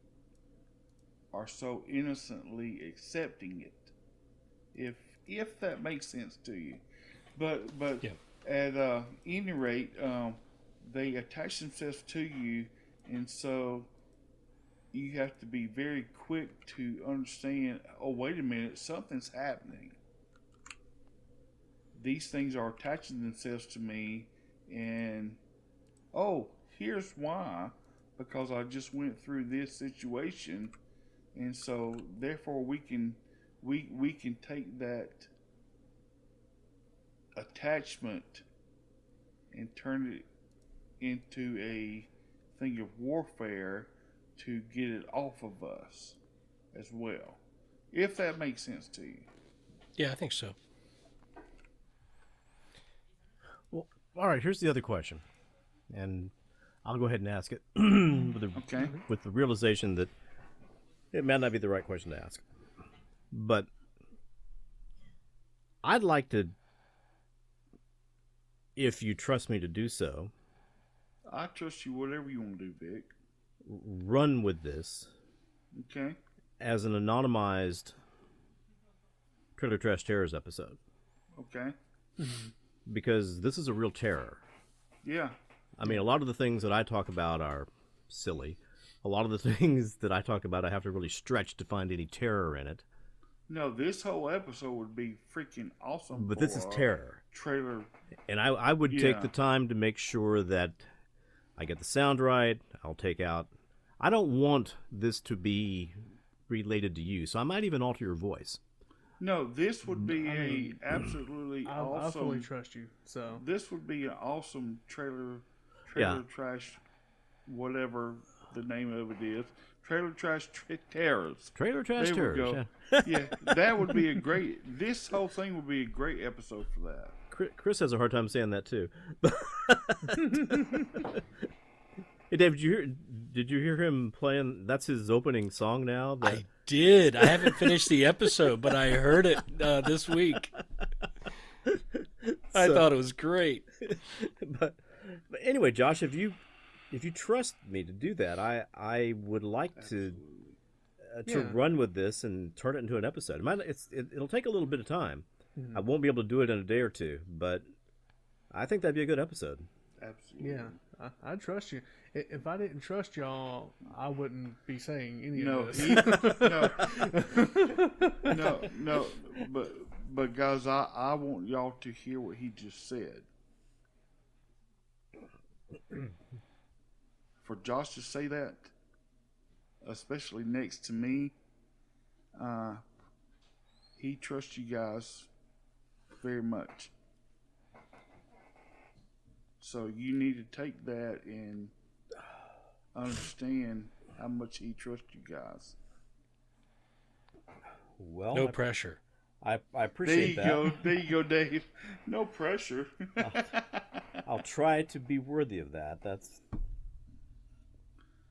are so innocently accepting it, if that makes sense to you. But yeah. At any rate, they attach themselves to you, and so you have to be very quick to understand, oh, wait a minute, something's happening. These things are attaching themselves to me, and oh, here's why, because I just went through this situation, and so therefore we can take that attachment and turn it into a thing of warfare to get it off of us as well, if that makes sense to you. Yeah, I think so. Well, all right, here's the other question, and I'll go ahead and ask it with the realization that it may not be the right question to ask. But I'd like to, if you trust me to do so, I trust you, whatever you want to do, Vic. Run with this. Okay. As an anonymized Trailer Trash Terrors episode. Okay. Because this is a real terror. Yeah. I mean, a lot of the things that I talk about are silly. A lot of the things that I talk about, I have to really stretch to find any terror in it. No, this whole episode would be freaking awesome. But this is terror. Trailer. And I would take the time to make sure that I get the sound right. I'll take out... I don't want this to be related to you, so I might even alter your voice. No, this would be absolutely awesome... I fully trust you, so... This would be an awesome trailer trash, whatever the name of it is. Trailer Trash Terrors. Trailer Trash Terrors, go. Yeah, that would be a great... This whole thing would be a great episode for that. Chris has a hard time saying that, too. Hey, Dave, did you hear him playing? That's his opening song now? I did. I haven't finished the episode, but I heard it this week. I thought it was great. But But anyway, Josh, if you trust me to do that, I would like to run with this and turn it into an episode. It'll take a little bit of time. I won't be able to do it in a day or two, but I think that'd be a good episode. Absolutely. Yeah, I trust you. If I didn't trust y'all, I wouldn't be saying any No, of this. no. But guys, I want y'all to hear what he just said. For Josh to say that, especially next to me, he trusts you guys very much. So you need to take that and understand how much he trusts you guys. Well, No pressure. I appreciate that. There you go, Dave. No pressure. I'll try to be worthy of that.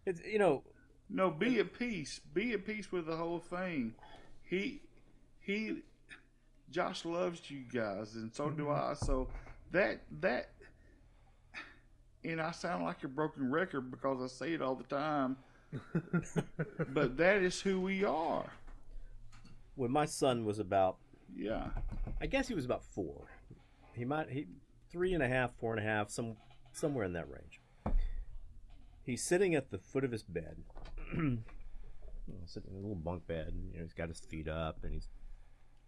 It's No, be at peace. Be at peace with the whole thing. Josh loves you guys, and so do I. So that, and I sound like a broken record because I say it all the time, but that is who we are. when my son was about, Yeah. I guess he was about 4. He 3.5, 4.5, somewhere in that range. He's sitting at the foot of his bed, sitting in a little bunk bed, and he's got his feet up, and he's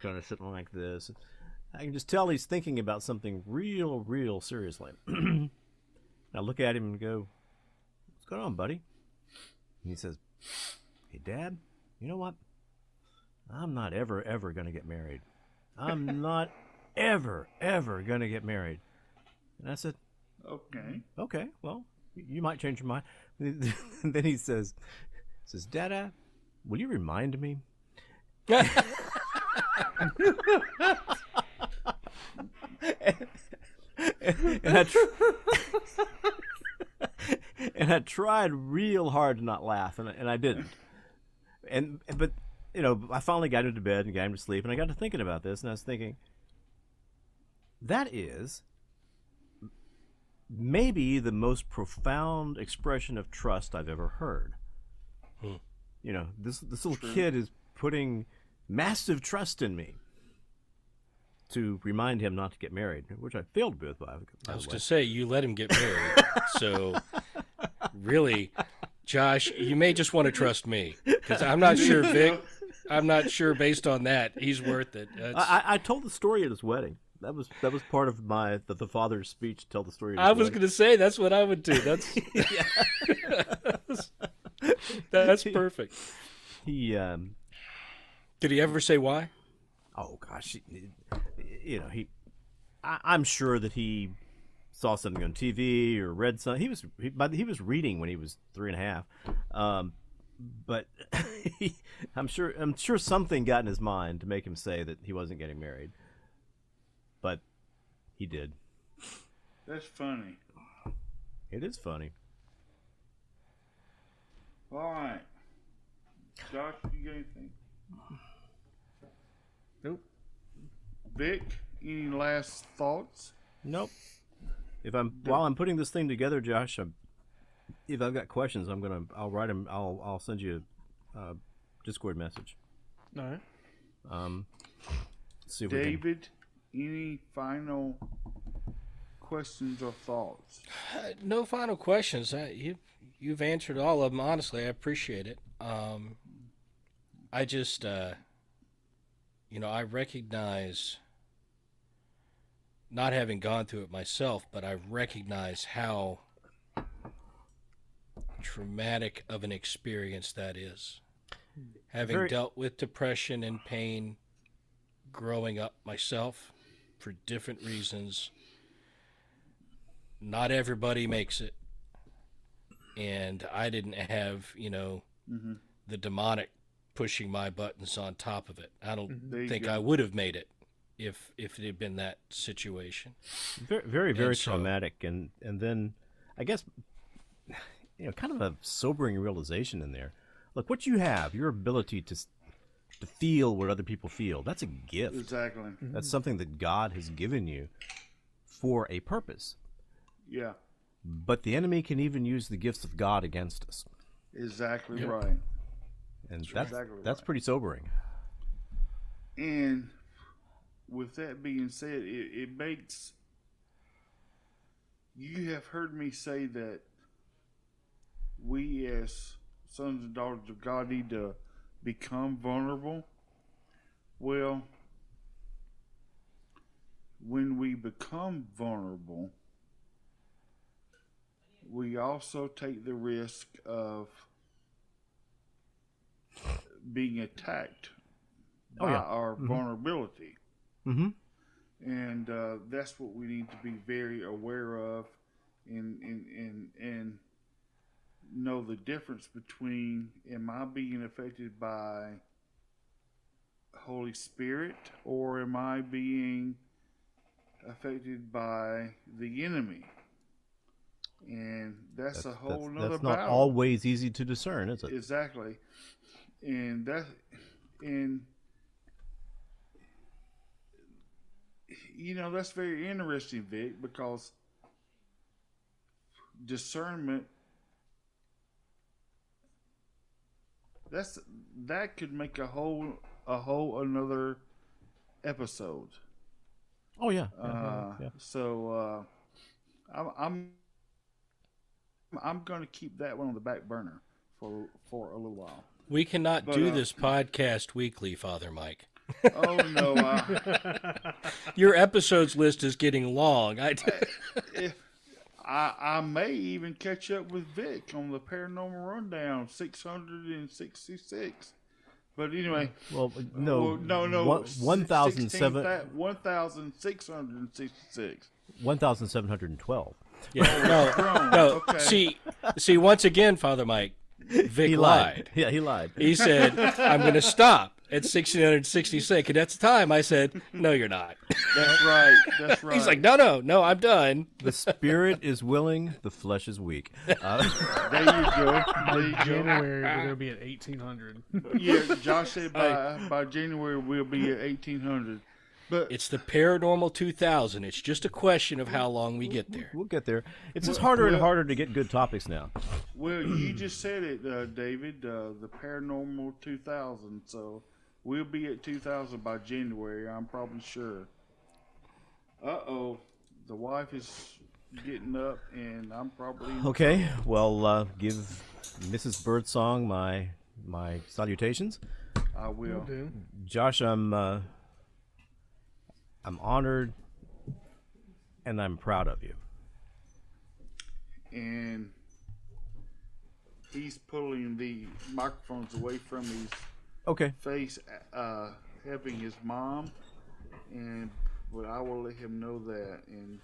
kind of sitting like this. I can just tell he's thinking about something real seriously. I look at him and go, "What's going on, buddy?" And he says, "Hey, Dad, you know what? I'm not ever going to get married. I'm not ever going to get married." And I said, Okay, well, you might change your mind. And then he says, "Dada, will you remind me?" and I tried real hard to not laugh, and I didn't. But I finally got him to bed and got him to sleep, and I got to thinking about this, and I was thinking, that is maybe the most profound expression of trust I've ever heard. This little kid is putting massive trust in me to remind him not to get married, which I failed with. By I was going to say, you let him get married. So, really, Josh, you may just want to trust me, because I'm not sure, Vic. I'm not sure based on that he's worth it. I told the story at his wedding. That was part of the father's speech. To tell the story. I was going to say that's what I would do. That's that's perfect. Did he ever say why? Oh gosh, I'm sure that he saw something on TV or read something. He was reading when he was 3.5, but I'm sure something got in his mind to make him say that he wasn't getting married. But he did. That's funny. It is funny. All right. Josh, you got anything? Nope. Vic, any last thoughts? Nope. While I'm putting this thing together, Josh, if I've got questions, I'll write them. I'll send you a Discord message. All right. See if David, any final questions or thoughts? No final questions. You've answered all of them. Honestly, I appreciate it. I just, I recognize, not having gone through it myself, but I recognize how traumatic of an experience that is. Having dealt with depression and pain growing up myself for different reasons, not everybody makes it. And I didn't have, the demonic pushing my buttons on top of it. I don't think I would have made it if it had been that situation. Very traumatic, and then I guess kind of a sobering realization in there. Look, what you have, your ability to feel what other people feel, that's a gift. Exactly. That's something that God has given you for a purpose. Yeah. But the enemy can even use the gifts of God against us. Exactly Yep. right. And that's exactly that's right. pretty sobering. And with that being said, it makes, you have heard me say that we as sons and daughters of God need to become vulnerable. Well, when we become vulnerable, we also take the risk of being attacked by our vulnerability. Mm-hmm. And that's what we need to be very aware of, and know the difference between, am I being affected by Holy Spirit, or am I being affected by the enemy? And that's a whole nother That's not battle. always easy to discern, is it? Exactly. And that's very interesting, Vic, because discernment, that could make a whole another episode. Oh yeah. So I'm going to keep that one on the back burner for a little while. We cannot do this podcast weekly, Father Mike. Oh no! Your episodes list is getting long. I may even catch up with Vic on the Paranormal Rundown 666. But anyway, Well, no, no, 1,007 1,666. 1,712. Yeah, no. Okay. See, once again, Father Mike, Vic He lied. Yeah, he lied. He said, "I'm going to stop at 1,666," and at the time I said, "No, you're not." That's right. That's right. He's like, "No, I'm done." The spirit is willing, the flesh is weak. There you go. There you go. January, we're going to be at 1,800. Yeah, Josh said by January we'll be at 1,800. But It's the Paranormal 2000. It's just a question of how long we get there. We'll get there. It's just harder and harder to get good topics now. well, you just said it, David. The Paranormal 2000. So we'll be at 2,000 by January. I'm probably sure. The wife is getting up, and I'm probably Okay, well, give Mrs. Birdsong my salutations. I will. Do. Josh, I'm honored and I'm proud of you. And he's pulling the microphones away from his Okay. face, helping his mom, but I will let him know that, and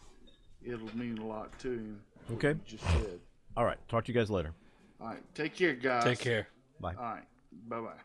it'll mean a lot to him. what Okay. you just said. All right. Talk to you guys later. All right, take care, guys. Take care. Bye. All right, bye bye.